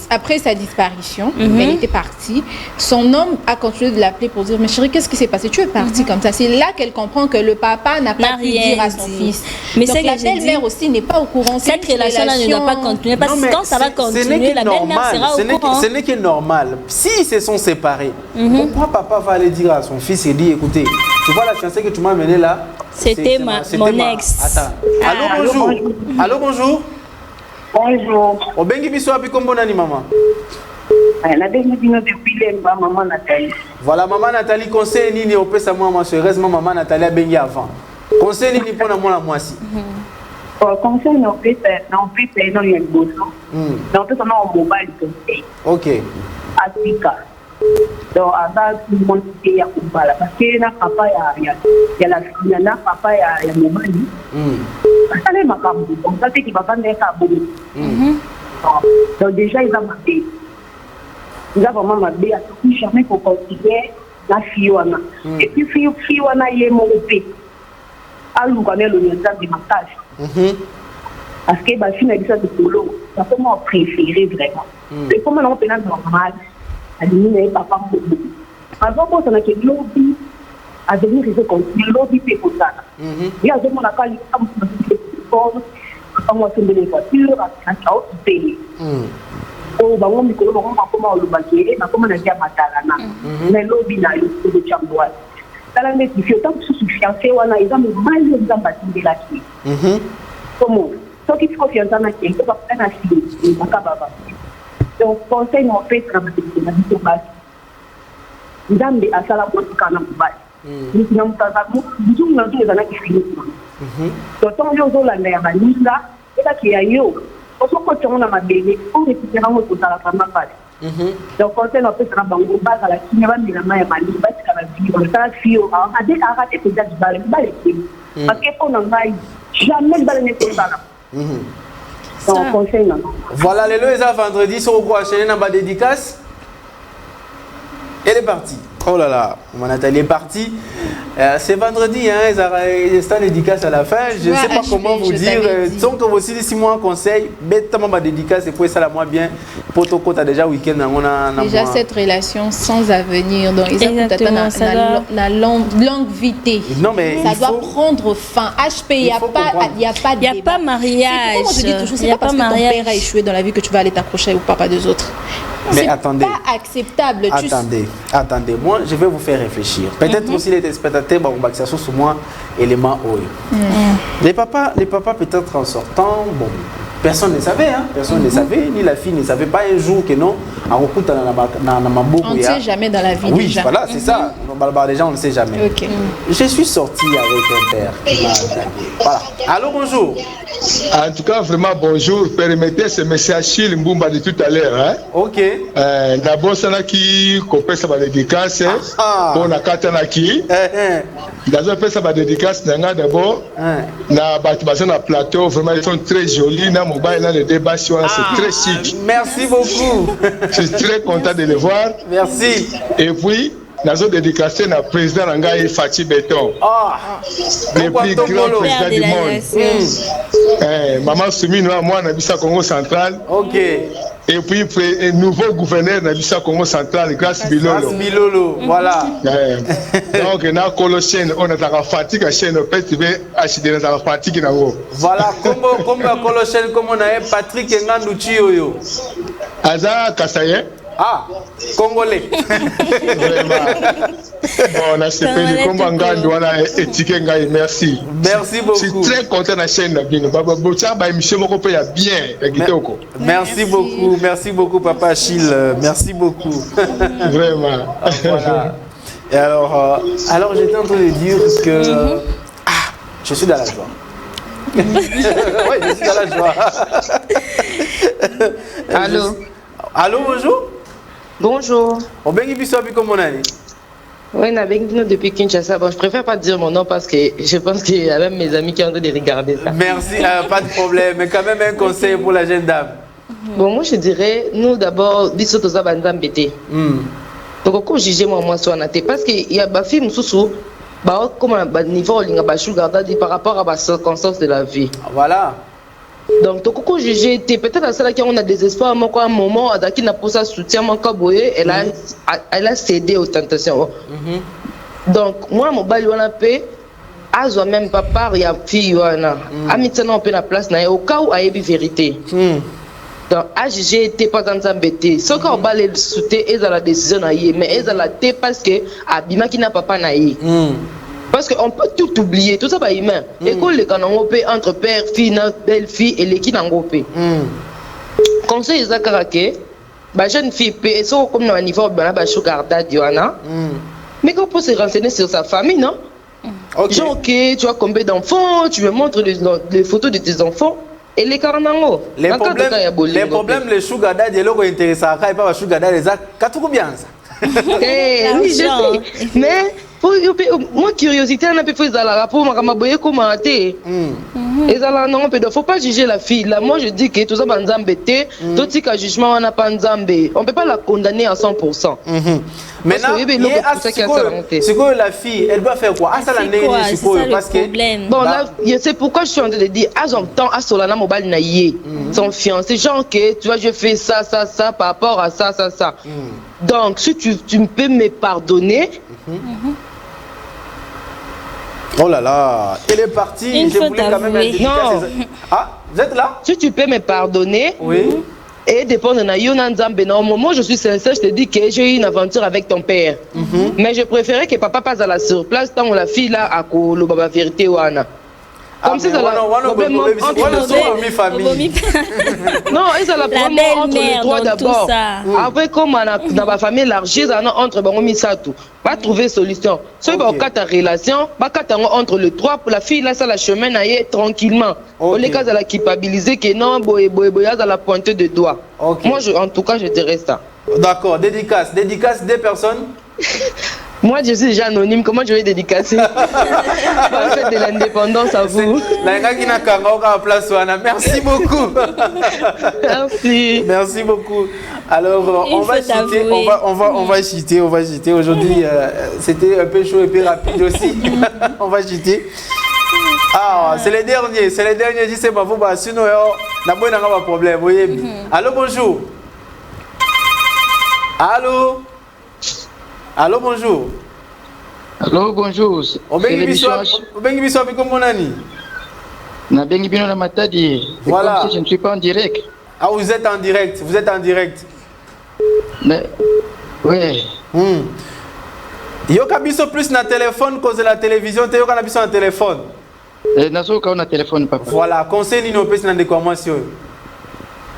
après sa disparition, elle était partie. Son homme a continué de l'appeler pour dire mais chérie qu'est-ce qui s'est passé? Tu es partie comme ça. C'est là qu'elle comprend que le papa n'a pas pu dire à son fils. Mais donc la belle-mère aussi n'est pas au courant. Cette relation-là ne doit pas continuer parce que quand ça va continuer, la belle-mère sera au courant. Ce n'est que normal. S'ils se sont séparés, pourquoi papa va aller dire à son fils et dire écoutez, tu vois la fiancée que tu m'as menée là, c'était mon ex. Attends. Allô, bonjour. Allô, bonjour. Bonjour. Au bengi biso api kombo nani maman? La bengi bino depuis l'emba maman Nathalie. Voilà maman Nathalie conseil nini au pesa moi heureusement maman Nathalie a bengi avant. Conseil nini pour moi moi si. Conseil non fait non il y a bosso. Donc tout ça non mobile conseil. OK. Africa. Donc avant tout le monde qui ya kumbala parce que na papa ya la na papa ya mobile. Ça les makambo. Donc ça c'est qui va vendre ça bon. Donc déjà ils ont marqué. Ils ont vraiment marqué à tout jamais pour continuer la fiona. Et puis fiona y est monté. Alors quand elle le temps de montage. Parce que bah si on a dit ça de solo, ça fait moi préféré vraiment. Et comme on peut être normal, à diminuer papa beaucoup. Avant moi ça n'a que lobby à venir ils continuer lobby c'est pour ça. Il y a des gens qui ont comme moi c'est des voitures à payer. Oh bah on me connaît comment le baquer, mais comment on a dit à Matalana. Mais lobby na yo de chambois. Dans les difficultés tant que sous fiancé on a ils ont mal ils ont bâti de la qui. Comment so qu'il faut fiancer na qui faut pas faire assis pas capable. Donc conseil mon fait travailler na biso basi. Nzambe asala ko kana kubali. Ni kinamtaza biso na tu ezana kifini. Donc tant yo zo la na baninga eta ki ayo. Oso ko tona mabele on récupérer on ko sala kama pale. Donc conseil mon fait travailler bango basa la ki ba ndina ma ya mali ba tika la vie on ça fio a dès arrêter peut-être balle parce que on en a jamais balle ne peut pas. Donc conseil non. Voilà les lois vendredi sur quoi enchaîner dans ma dédicace. Elle est partie. Oh là là, mon Nathalie est partie. C'est vendredi, hein, c'est une dédicace à la fin. Je ne sais pas comment vous dire. Donc, vous aussi, si moi, un conseil, bêtement, ma dédicace, c'est pour ça, la moi bien. Pour ton côté, déjà, week-end, on a. Déjà, cette relation sans avenir. Donc, exactement, la longue vitesse. Non, mais. Ça doit prendre fin. HP, il n'y a pas mariage. C'est pas parce que ton père a échoué dans la vie que tu vas aller t'accrocher au papa des autres. Mais attendez. Pas acceptable. Attendez. Moi, je vais vous faire réfléchir. Peut-être aussi les téléspectateurs, ça sur moi, élément haut. Les papas, peut-être en sortant, bon, personne ne savait, hein. Personne ne savait, ni la fille ne savait pas un jour que non, on ne sait jamais dans la vie. Oui, déjà. voilà, c'est ça. Déjà, on ne sait jamais. Okay. Je suis sorti avec un père qui m'a attaqué. Voilà. Allô, bonjour. En tout cas, vraiment bonjour. Permettez ce monsieur Achille Mbumba de tout à l'heure. Hein? Ok. D'abord, ça n'a qui compère sa dédicace. On a katanaki. D'abord, fait sa dédicace. D'abord, na bâtiment na plateau. Vraiment, ils sont très jolis. Na mobile, là, le débat sur c'est très chic. Merci beaucoup. Je suis très content de le voir. Merci. Et puis, nous avons dédicacé le président Nangaï Fatih Béton. Le plus grand président du monde. Maman Soumi, moi, on a vu ça au Congo central. Ok. Et puis, le nouveau gouverneur, on a vu ça au Congo central, grâce Bilolo. Grâce Bilolo, voilà. Donc, on a Colochène, on a la fatigue à chaîne, on peut acheter la fatigue. Voilà, comme Colochène, comme on a Patrick Ngandouchi Oyo. Aza Kassaye. Ah, Congolais. Vraiment. Bon, on a CPD comme Ngandou, on a étiqueté Ngaï, merci. Merci beaucoup. Je suis très content de la chaîne. Merci beaucoup, Papa Achille. Merci beaucoup. Vraiment. Voilà. Et alors j'étais en train de dire que je suis dans la joie. Oui, je suis dans la joie. Allô. Allô, bonjour. Bonjour. On bien qui soit comme on a dit. Oui, on a bien depuis Kinshasa. Bon, je préfère pas dire mon nom parce que je pense qu'il y a même mes amis qui ont en train de regarder ça. Merci, pas de problème. Mais quand même un conseil pour la jeune dame. Bon, moi je dirais, nous d'abord, dis surtout ça, bandam bété. Donc, quand juger moi sur la tête, parce qu'il y a des films sous comme un niveau par rapport à la circonstance de la vie. Voilà. Donc, quand juger, peut-être à celle qui on a des espoirs, à un moment, qui n'a pas ça soutien, elle a cédé aux tentations. Donc, moi, mon bal, on a payé, à même papa, il y a fille, on a mis la place, au cas où il y a une vérité. Donc, AGG n'était pas dans un bêté. Ce qu'on va les soutenir, ils ont la décision, mais ils ont la tête parce que Abima qui n'a pas naï. Parce qu'on peut tout oublier, tout ça va humain. Et quand les canons entre père, fille, belle-fille et les qui n'ont pas. Conseil, ils ont caractère, la jeune fille, et ça, comme dans un niveau, mais qu'on peut se renseigner sur sa famille, non? Genre, ok, tu as combien d'enfants, tu me montres les photos de tes enfants. Et les carnango. Les problèmes, les sugar daddy, les intéressants, et pas sugar daddy, ça, tout bien ça. Oui, je sais. Mais, moi, curiosité, on a pu faire la rapport, on m'a commenté. Et ça, non, il ne faut pas juger la fille. Là, moi, je dis que tout ça, c'est un embêté. Tout ce jugement, on n'a pas un zambé. On ne peut pas la condamner à 100%. Maintenant, c'est quoi la fille, elle doit faire quoi? C'est le problème. Bon, là, c'est pourquoi je suis en train de dire, à son temps, à Solana Mobile Naïe, son fiancé, genre que, tu vois, je fais ça, par rapport à ça. Donc, si tu peux me pardonner. Oh là là, elle est partie. Je voulais quand même non. Ah, vous êtes là? Si tu peux me pardonner. Oui. Et dépendre de Yona Nzambe. Moi, je suis sincère, je te dis que j'ai eu une aventure avec ton père. Mais je préférais que papa passe à la surplace tant que la fille là a le baba vérité wana. Comme si ça la problème famille. Non, ils ont la problème entre les droits d'abord. Après, comme dans ma famille élargie, entre Bangomisatou, pas trouver solution. Si vous avez ta relation, entre les trois, pour la fille là, ça la chemin tranquillement. Au lieu de la culpabiliser que non, boya à la pointe de doigt. Moi, en tout cas, je dirais ça. D'accord, dédicace des personnes. Moi, je suis déjà anonyme. Comment je vais dédicacer? Faites de l'indépendance à vous. Merci beaucoup. Merci. Merci beaucoup. Alors, on va citer. Aujourd'hui, c'était un peu chaud et peu rapide aussi. On va citer. Ah, c'est les derniers. Je dis, c'est pas vous. Sinon, on n'a pas de problème. Allô, bonjour. Allô, bonjour. Allô, bonjour. Voilà. Je ne suis pas en direct. Ah, vous êtes en direct. Mais, ouais. Yo kabiso plus na téléphone cause de la télévision, te yo kabiso na téléphone. Nazo ka na téléphone papa. Voilà, conseil ni no pesi na déclamation.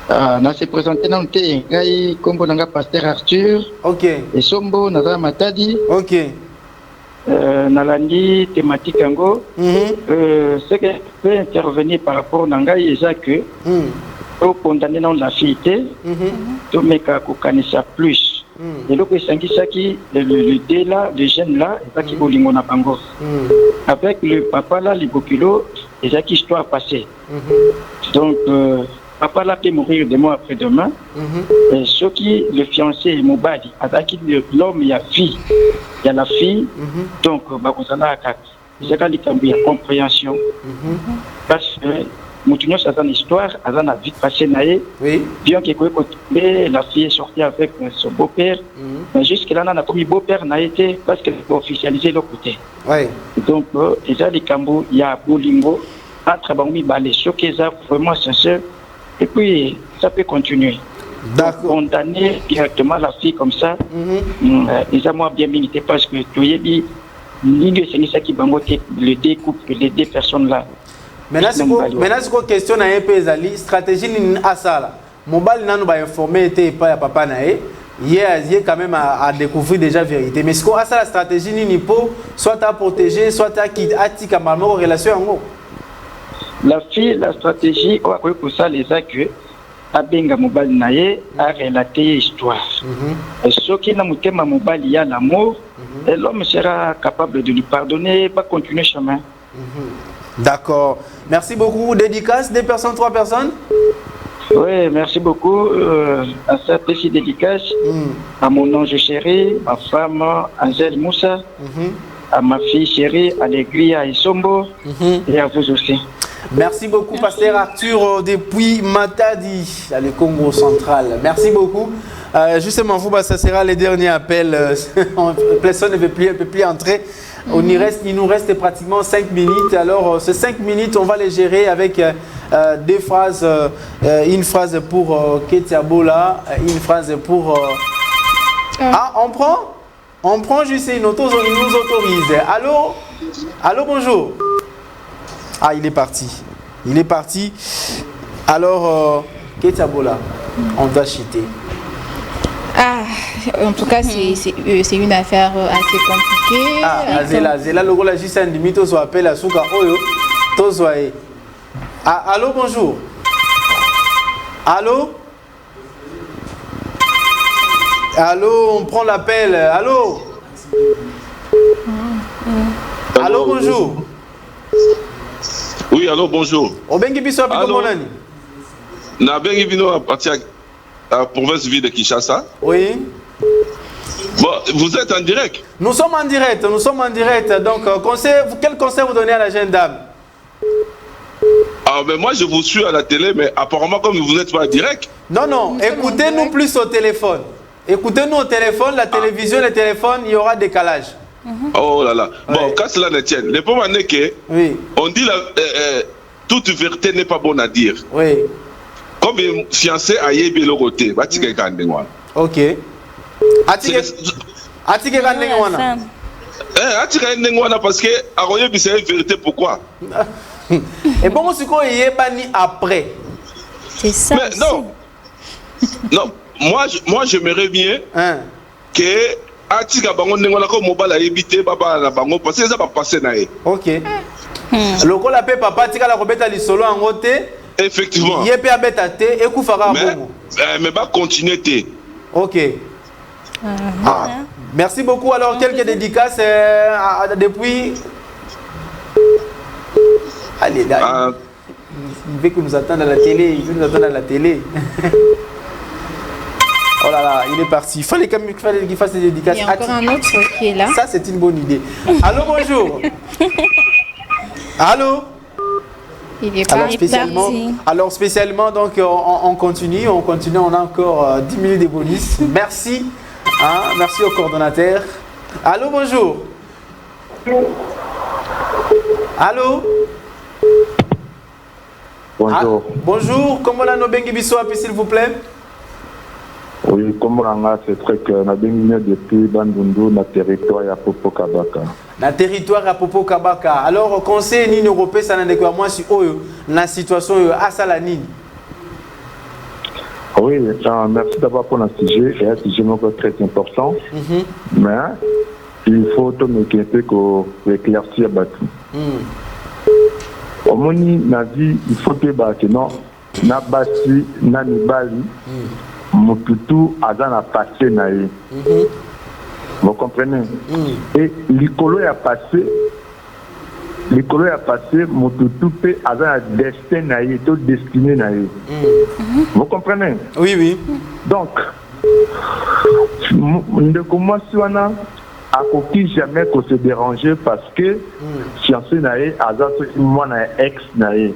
Na se présenter na nté ngai kombo nanga pasteur Arthur. OK. Et sombo na matadi. OK. Nalandi thématique yango. Ce que peut intervenir par rapport na ngai eza que au condamner dans la fille to meka ko kanisa plus. Et donc esangisaki le dé là, le jeune là, ezaki bolingo na bango. Avec le papa là, libokilo, ezaki histoire passée. Donc papa là peut mourir de mois après demain. Et ce qui le fiancé Mobadi, azaki l'homme il y a fille, il y a la fille. Donc bakozala kaka. Ezaka likambi ya compréhension. Parce que Moutinho, c'est une histoire, elle a une vie passée naïe. Bien que la fille est sortie avec son beau-père, mais jusque-là, on a commis beau-père n'a été parce qu'elle peut officialiser le côté. Donc, il y a les Cambos, il y a Bolingo, entre Bangoumi, les chocs, ils sont vraiment sincères. Et puis, ça peut continuer. Condamner directement la fille comme ça, ils ont bien milité parce que tu y es dit, c'est ça qui le découpe les deux personnes-là. Maintenant, c'est une question à un peu la stratégie ni asala. Mobile n'a pas informé était pas papa naé. Hier, quand même à découvrir déjà la vérité. Mais ce qu'on a la stratégie ni pour soit à protéger, soit à qui attique à maman en relation en gros. La fille, la stratégie, on a pour ça les actes à benga mobile naé a relaté l'histoire. Et ce qui n'a pas mobile il y a l'amour, et l'homme sera capable de lui pardonner, pas continuer chemin. D'accord. Merci beaucoup. Dédicace, 2 personnes, 3 personnes? Oui, merci beaucoup. À cette petite dédicace, à mon ange chéri, ma femme Angèle Moussa, à ma fille chérie Allegria Isombo, et à vous aussi. Merci beaucoup, pasteur Arthur, depuis Matadi, dans le Congo central. Merci beaucoup. Justement, vous, ça sera le dernier appel. Personne ne peut plus entrer. Il nous reste pratiquement 5 minutes. Alors, ces 5 minutes, on va les gérer avec 2 phrases. Une phrase pour Ketiabola, une phrase pour... Ah, on prend juste une auto, il nous autorise. Allô? Allô, bonjour. Ah, il est parti. Il est parti. Alors, Ketiabola, on doit chuter. Ah, en tout cas, c'est une affaire assez compliquée. Ah, Zela, le rôle juste un demi, tu appelles à Souka Oyo, tu Ah, allô, bonjour. Allô? Allô, on prend l'appel. Allô? Allô, bonjour. Oui, allô, bonjour. Obengi biso apiko monani? Na bengi bino à partir la province ville de Kinshasa. Oui. Bon, vous êtes en direct? Nous sommes en direct, Donc, quel conseil vous donnez à la jeune dame? Ah, mais moi je vous suis à la télé, mais apparemment comme vous n'êtes pas en direct. Non, écoutez-nous plus au téléphone. Écoutez-nous au téléphone, la télévision, le téléphone, il y aura décalage. Oh là là. Bon, quand cela ne tienne, le problème est que on dit toute vérité n'est pas bonne à dire. Oui. Comme un fiancé a yébi le côté, va t'y gagner. Ok. Atike gagner wana. Atike gagner wana parce que a c'est une vérité pourquoi? Et bon, ce qu'on y est banni après. C'est ça. Mais non. Non, moi j'aimerais bien que Atika bango nengola ko mobile a évité baba na bango parce que ça va passer naé. OK. Loko la pe papa tika la kobeta li solo en côté. Effectivement. Yé pe abeta te e ku faka bongo. Mais va continuer te. OK. Merci beaucoup. Alors quelques dédicaces depuis allez là. Il veut que nous attendent à la télé, il veut nous attendre à la télé. Oh là là, il est parti. Il fallait qu'il fasse des dédicaces. Il y a encore un autre qui est là. Ça, c'est une bonne idée. Allô, bonjour. Allô. Il est parti. Alors, spécialement, donc, on continue. On a encore 10 minutes de bonus. Merci. Merci au coordonnateur. Allô, bonjour. Allô. Bonjour. Bonjour. Comment la no bengi biso api, s'il vous plaît? Oui, comme Ranga, c'est vrai que nous avons depuis Bandundu, dans le territoire à Popo Kabaka. Dans le territoire à Popo Kabaka. Alors, conseil Nini Européen, ça n'a pas moi sur la situation à Salanine. Oui, merci d'abord pour le sujet. C'est un sujet très important. Mais il faut tout m'inquiéter pour éclaircir Batu. Au moins, il faut que non, na basi, na nibali, Motutu Azana passé naïe. Vous comprenez? Et l'écolo a passé, Motutu peut Azana destin naïe, tout destiné naïe. Vous comprenez? Oui, oui. Donc, ne commence pas à qui jamais qu'on se déranger parce que fiancé naïe, Azana moi na ex naïe.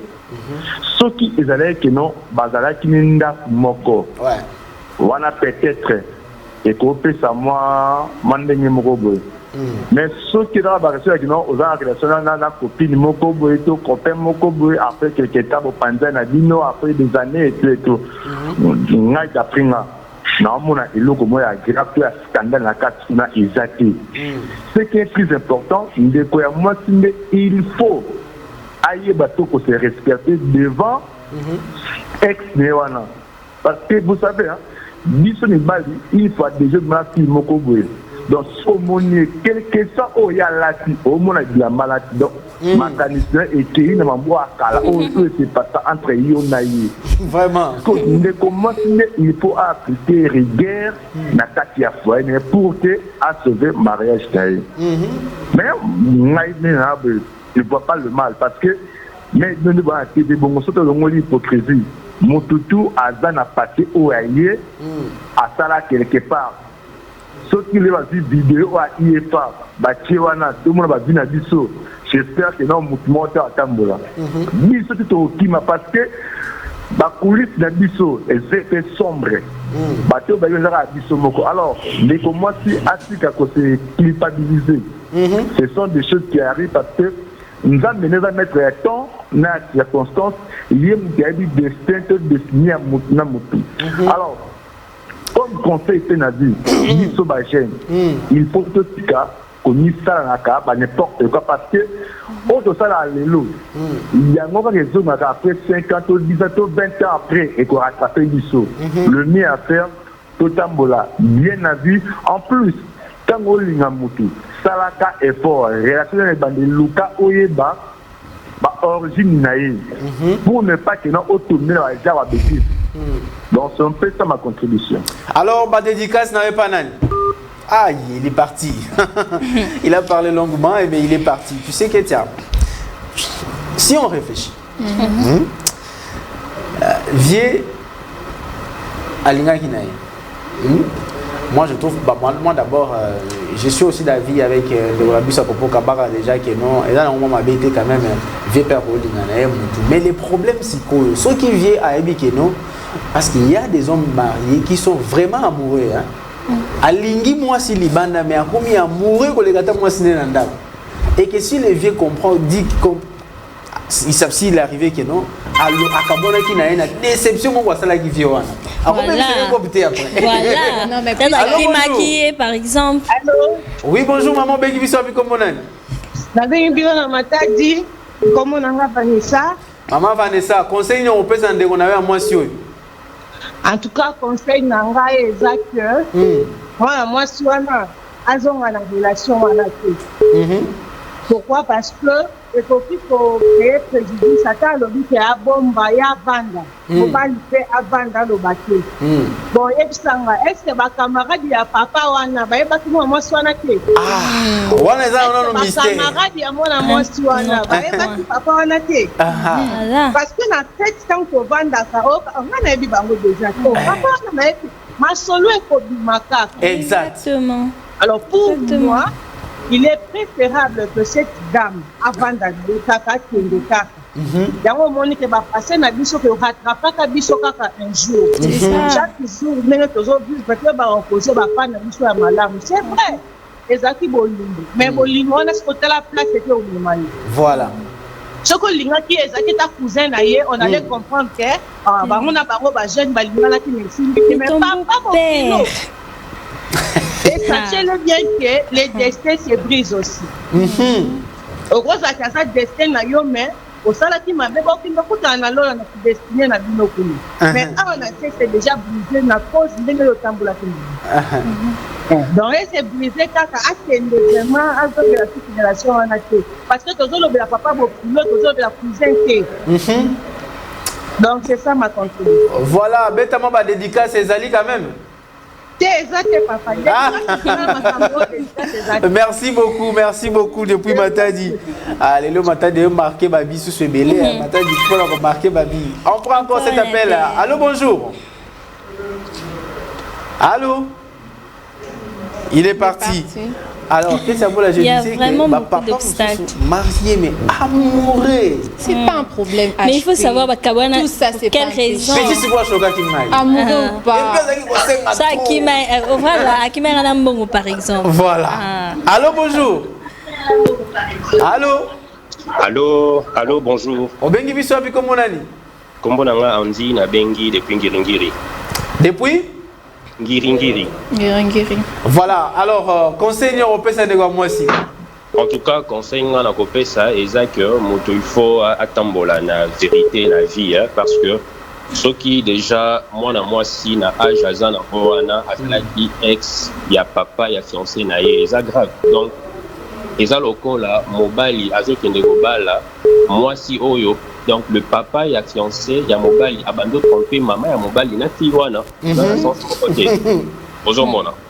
Ceux qui allaient que non, bazala qui n'inda moko. Ouais. Wana peut-être et qu'on peut savoir mandenye moko. Mais ceux qui là bazala qui non, aux relations na copine moko boy to copain moko boy après quelques temps au panzana dino après des années et tout. Ngai d'apringa. Na mona eloko moya grave ya scandale na kati na ezati. Ce qui est plus important, ndeko ya moi il faut aïe bateau pour se respecter devant ex-néwana. Parce que vous savez, il faut déjà marquer Mokoboé. Donc, quel que soit où il y a la maladie, donc, mécanisme et qui est c'est pas ça entre Yonaï. Vraiment. Il faut appliquer rigueur dans la foyer pour sauver le mariage. Mais, je ne vois pas le mal parce que mais nous devons activer l'hypocrisie. Motutu Azana passé au aïe à Sala quelque part. Ceux qui les vu vidéo à IFA, Bachiwana, tout le monde va venir à Bisso. J'espère que non, Moutmota à Tambola. Bisso tout au Kima parce que la coulisse de Bisso est fait sombre. Bateau Bayonara à Bisso Moko. Alors, les commencent à se culpabiliser. Ce sont des choses qui arrivent parce que nous avons mené à mettre un temps dans la circonstance, il y a des destins destinés à Moutou. Alors, comme conseil Ténadi, il faut que tu aies ça dans n'importe quoi parce que, au ça il y a des zones après 50, 10 ans, 20 ans après, et qu'on rattrape l'ISO. Le mieux à faire, tout bien à vue. En plus, quand on est à Moutou, Salaka est fort, relation avec les Luka Oyeba, origine naïve, pour ne pas que nous autonomies la java bêtise. Donc c'est un peu ça ma contribution. Alors, ma dédicace n'avait pas Nani. Aïe, il est parti. Il a parlé longuement, et bien il est parti. Tu sais que tiens, si on réfléchit, vieux Alinga Kinaï. Moi, je trouve, moi d'abord, je suis aussi d'avis avec le Rabus à Popo Kabaka déjà que non, et là, on m'a été quand même vieux père pour mais le problème, c'est que ceux qui viennent à Ebikeno, parce qu'il y a des hommes mariés qui sont vraiment amoureux. Alingi moi si libanda, mais à combien amoureux que les gars moi si nenda. Et que si les vieux comprennent, dit ils savent s'il est arrivé que non, à Kabona qui n'a une déception, moi ça là qui vient. Voilà. Non, mais plus maquillé par exemple. Allô? Oui, bonjour maman Begi Bisobi comme on dit comment on a Vanessa. Maman Vanessa, conseil nous peut s'en dégonner à moi si. En tout cas, conseil nanga exact que moi si on a une relation à la tête. Pourquoi? Parce que il faut qu'il créer préjudice à ta lobby qui a bomba ya vanda. Faut pas lui faire vanda le bateau. Bon, est-ce que ma camarade ya papa wana ba eba ki moi swana ke? Ah, wana za on mystère. Ma camarade ya moi swana ba eba ki papa wana ke? Parce que na tête tant que vanda ça on a ebi bango déjà. Papa na ma solo e ko bimaka. Exactement. Alors pour moi, il est préférable que cette dame, avant d'aller au Kaka, qui est le Kaka, d'abord, on est passé à Bisso, que rattrape Bisso Kaka un jour. Chaque jour, nous avons toujours vu, peut-être, on pose ma femme à Bisso à Malam. C'est vrai, les acquis Bolimbo. Mais Bolimbo, on a ce côté la place, c'était au Mali. Voilà. Ce que l'inga qui est ta cousin naïe, on allait comprendre que on a pas jeune balinga qui mais pas mon père. Et sachez-le bien que les destins se brisent aussi. Au gros, ça destin na yo mais au salati ma mais bon qui me coûte en allant na destiné na bino kuni. Mais on a c'est déjà brisé na cause de le tambola kuni. Donc c'est brisé kaka atende vraiment à la génération en até parce que toujours le papa beaucoup toujours la cousin que. Donc c'est ça ma contribution. Voilà, bêtement ma dédicace c'est Zali quand même. Merci beaucoup depuis Matadi. Allez, le Matadi a marqué ma vie sous ce belé. Matadi a marqué ma vie. On prend encore cet appel. Allô, bonjour. Allô. Il est parti. Alors, qu'est-ce que je disais que ma papa marié mais amoureux. C'est pas un problème. Mais il faut savoir tout ça c'est quelle raison. C'est quoi chocolat qui m'aille. Amoureux ou pas. Ça qui m'aille. Voilà, qui m'aille un bon par exemple. Voilà. Allô, bonjour. Allô, bonjour. On bengi biso abi comme on a dit. Comme on a dit na bengi depuis Ngiringiri. Depuis Ngiringiri. Voilà, alors, conseil européen, c'est de quoi moi aussi. En tout cas, conseil européen, c'est que il faut attendre la vérité, la vie, hein, parce que ce qui déjà, moi, si, na âge, na roana, qui ex, il y a papa, il y a fiancé, c'est grave. Donc, les locaux là, mobile, moi si oyo. Donc le papa il a fiancé, il y a mobile, abandonné trompé, maman il y a mobile, il a fiwana. Dans le sens côté.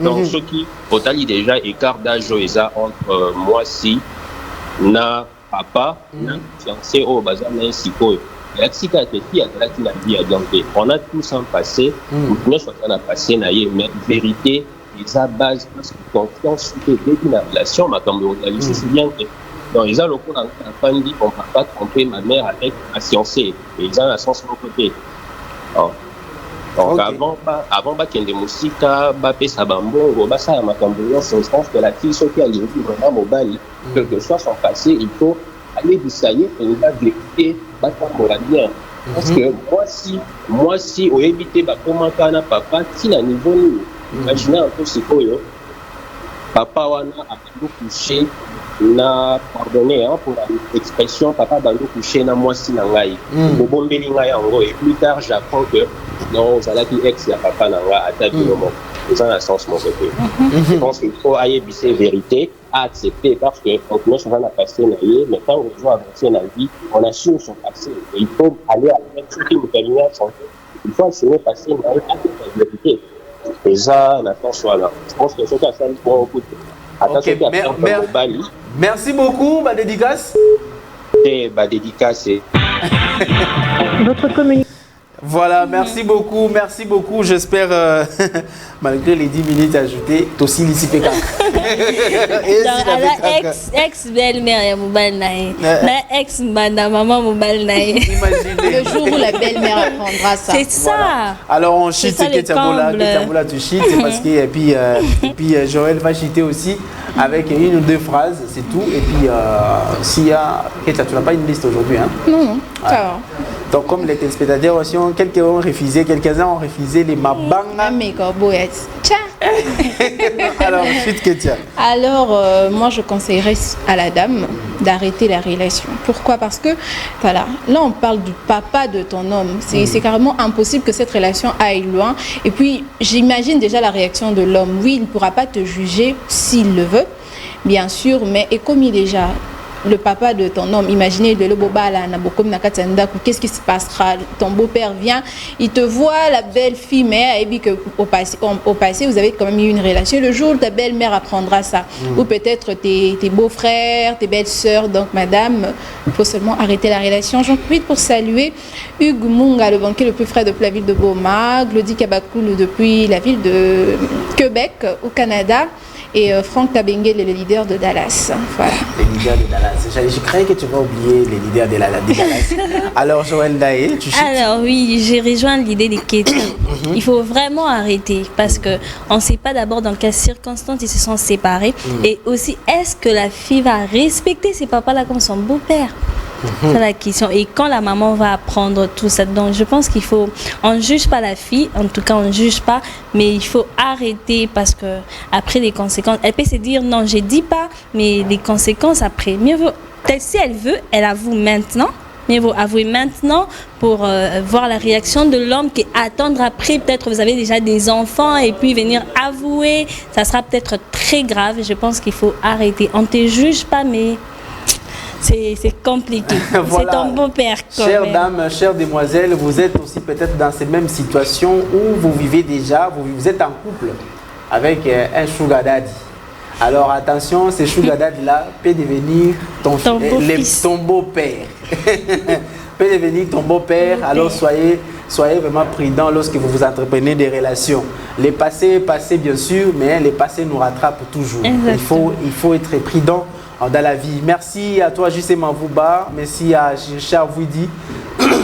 Donc ce qui totalement déjà écart d'âge entre moi si na papa, na fiancé au bazar na siko. La cicatrice qui a la vie à donc on a tous en passé, nous sommes en passé na mais vérité les base parce que confiance c'est début la relation ma comme on se souvient que dans les locaux on a dit qu'on ne va pas tromper ma mère avec ma fiancée et ils ont un sens de mon côté. Donc avant qu'il y ait des musiques, ça bambon, ça ma condoléance, je pense que la fille ce qui a lié vraiment mobile, quel que soit son passé, il faut aller dissailler et il va vérité battre pour la bien. Parce que moi si au éviter comment kana papa si na niveau nous imaginez un peu ce que papa wana a couché na pardonné pour l'expression papa bando couché na moi si na ngai bobombeli ngai yango et plus tard j'apprends que non zalaki ex ya papa na nga ata binomo ça a sens mon côté. Je pense qu'il faut aller bisser vérité à accepter parce que on commence à passer na yé mais quand on veut avancer dans la vie on assume son passé et il faut aller avec ce qui nous permet de changer. Il faut assumer passer na yé avec la vérité. Et ça, la force soit là. Je pense que ce cas, ça pour beaucoup. Merci beaucoup, ma dédicace. Et ma dédicace, c'est. Votre communication. Voilà, merci beaucoup, j'espère, malgré les 10 minutes ajoutées, aussi l'ici PK. Ex-belle-mère, la ex-maman, le jour où la belle-mère apprendra ça. C'est ça. Voilà. Alors on cheat, c'est Ketiaboula, tu cheats, c'est parce que, et puis Joël va cheater aussi avec une ou deux phrases, c'est tout. Et puis s'il y a. Ketia, tu n'as pas une liste aujourd'hui, hein? Non, ça va. Donc comme les téléspectateurs aussi, quelques-uns ont refusé les mabanga. Alors ensuite Ketia. Alors moi je conseillerais à la dame d'arrêter la relation. Pourquoi? Parce que voilà, là on parle du papa de ton homme. C'est carrément impossible que cette relation aille loin. Et puis j'imagine déjà la réaction de l'homme. Oui, il ne pourra pas te juger s'il le veut, bien sûr, mais et comme il est déjà le papa de ton homme, imaginez de qu'est-ce qui se passera? Ton beau-père vient, il te voit, la belle-fille, mais au passé, vous avez quand même eu une relation. Le jour où ta belle-mère apprendra ça, ou peut-être tes beaux-frères, tes belles-sœurs. Donc, madame, il faut seulement arrêter la relation. J'en profite pour saluer Hugues Munga, le banquier le plus frais de la ville de Boma, Glody Kabakoulou depuis la ville de Québec, au Canada. Et Franck Tabengue, le leader de Dallas. Voilà. Les leaders de Dallas. Je croyais que tu vas oublier les leaders de Dallas. Alors, Joël Daé, tu chites? Alors oui, j'ai rejoint l'idée des Ketia. Il faut vraiment arrêter parce qu'on ne sait pas d'abord dans quelles circonstances ils se sont séparés. Et aussi, est-ce que la fille va respecter ses papas-là comme son beau-père? C'est la question. Et quand la maman va apprendre tout ça, donc je pense qu'il faut, on ne juge pas la fille, en tout cas on ne juge pas, mais il faut arrêter parce que après les conséquences, elle peut se dire non, je dis pas, mais les conséquences après, mieux vaut, peut-être si elle veut, elle avoue maintenant. Mieux vaut avouer maintenant pour voir la réaction de l'homme qu'attendre après. Peut-être vous avez déjà des enfants et puis venir avouer, ça sera peut-être très grave. Je pense qu'il faut arrêter. On ne te juge pas, mais c'est compliqué. Voilà. C'est ton beau-père. Chères dames, chères demoiselles, vous êtes aussi peut-être dans ces mêmes situations où vous vivez déjà, vous êtes en couple avec un sugar daddy. Alors attention, ces sugar daddy-là peut devenir ton beau-père. peut devenir ton beau-père. Alors soyez vraiment prudents lorsque vous entreprenez des relations. Les passés est passé bien sûr, mais les passés nous rattrapent toujours. Il faut être prudent dans la vie. Merci à toi J.C. Mavouba, merci à Richard Widi,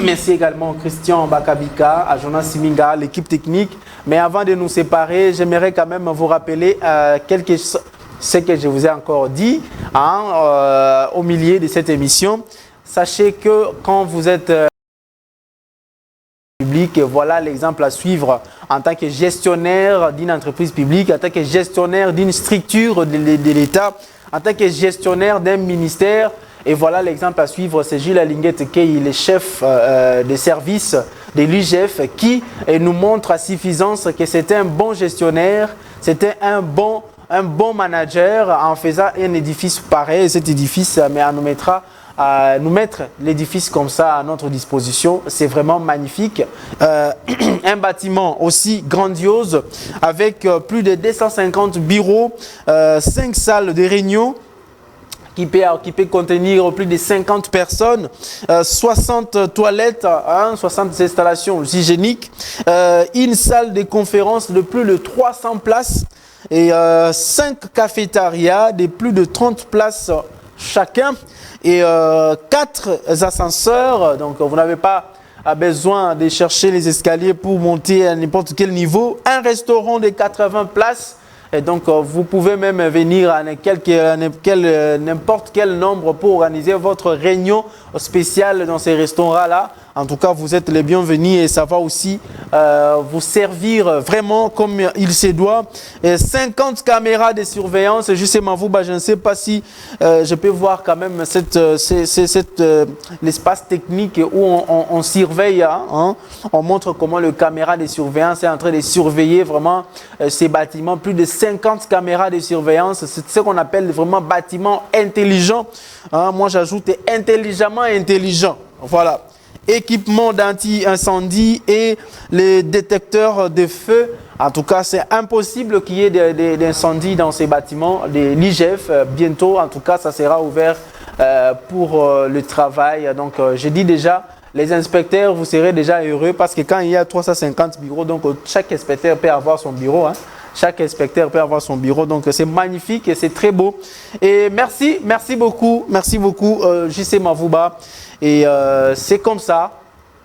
merci également à Christian Bakabika, à Jonas Siminga, l'équipe technique. Mais avant de nous séparer, j'aimerais quand même vous rappeler ce que je vous ai encore dit au milieu de cette émission. Sachez que quand vous êtes public, voilà l'exemple à suivre en tant que gestionnaire d'une entreprise publique, en tant que gestionnaire d'une structure de l'État, en tant que gestionnaire d'un ministère. Et voilà l'exemple à suivre, c'est Gilles Alinguette qui est le chef des services de l'UGF qui nous montre à suffisance que c'était un bon gestionnaire, c'était un bon manager en faisant un édifice pareil. Cet édifice, mais on nous mettra à nous mettre l'édifice comme ça à notre disposition. C'est vraiment magnifique. Un bâtiment aussi grandiose avec plus de 250 bureaux, 5 salles de réunion qui peut contenir plus de 50 personnes, 60 toilettes, 60 installations hygiéniques, une salle de conférence de plus de 300 places et 5 cafétérias de plus de 30 places chacun et 4 ascenseurs. Donc vous n'avez pas besoin de chercher les escaliers pour monter à n'importe quel niveau. Un restaurant de 80 places. Et donc, vous pouvez même venir à n'importe quel nombre pour organiser votre réunion spéciale dans ces restaurants-là. En tout cas, vous êtes les bienvenus et ça va aussi vous servir vraiment comme il se doit. Et 50 caméras de surveillance. Justement, je ne sais pas si je peux voir quand même l'espace technique où on surveille. On montre comment le caméra de surveillance est en train de surveiller vraiment ces bâtiments. Plus de 50 caméras de surveillance. C'est ce qu'on appelle vraiment bâtiment intelligent. Moi, j'ajoute intelligemment intelligent. Voilà. Équipement d'anti-incendie et les détecteurs de feu. En tout cas, c'est impossible qu'il y ait d'incendie dans ces bâtiments. L'IGF, bientôt, en tout cas, ça sera ouvert pour le travail. Donc, je dis déjà, les inspecteurs, vous serez déjà heureux parce que quand il y a 350 bureaux, donc chaque inspecteur peut avoir son bureau. Chaque inspecteur peut avoir son bureau. Donc, c'est magnifique et c'est très beau. Et merci beaucoup, J.C. Mavouba. Et c'est comme ça,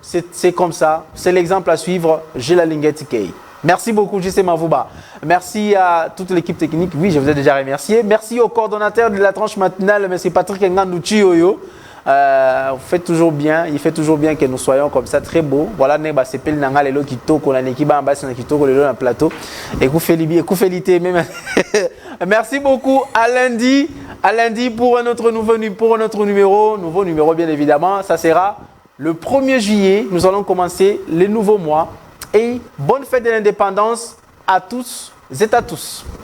c'est l'exemple à suivre, Gilles Alinguette Kei. Merci beaucoup, J.C. Mavouba. Merci à toute l'équipe technique. Oui, je vous ai déjà remercié. Merci au coordonnateur de la tranche matinale, M. Patrick Ngandouchi Oyo. Vous faites toujours bien, il fait toujours bien que nous soyons comme ça, très beaux. Voilà, c'est Pel Nanga Lelo Kitoko, la Nekiba Ambassadeur Kitoko, Lelo dans le plateau. Et Koufélité même. Merci beaucoup. À lundi pour notre nouveau numéro bien évidemment. Ça sera le 1er juillet. Nous allons commencer le nouveau mois. Et bonne fête de l'indépendance à tous et à tous.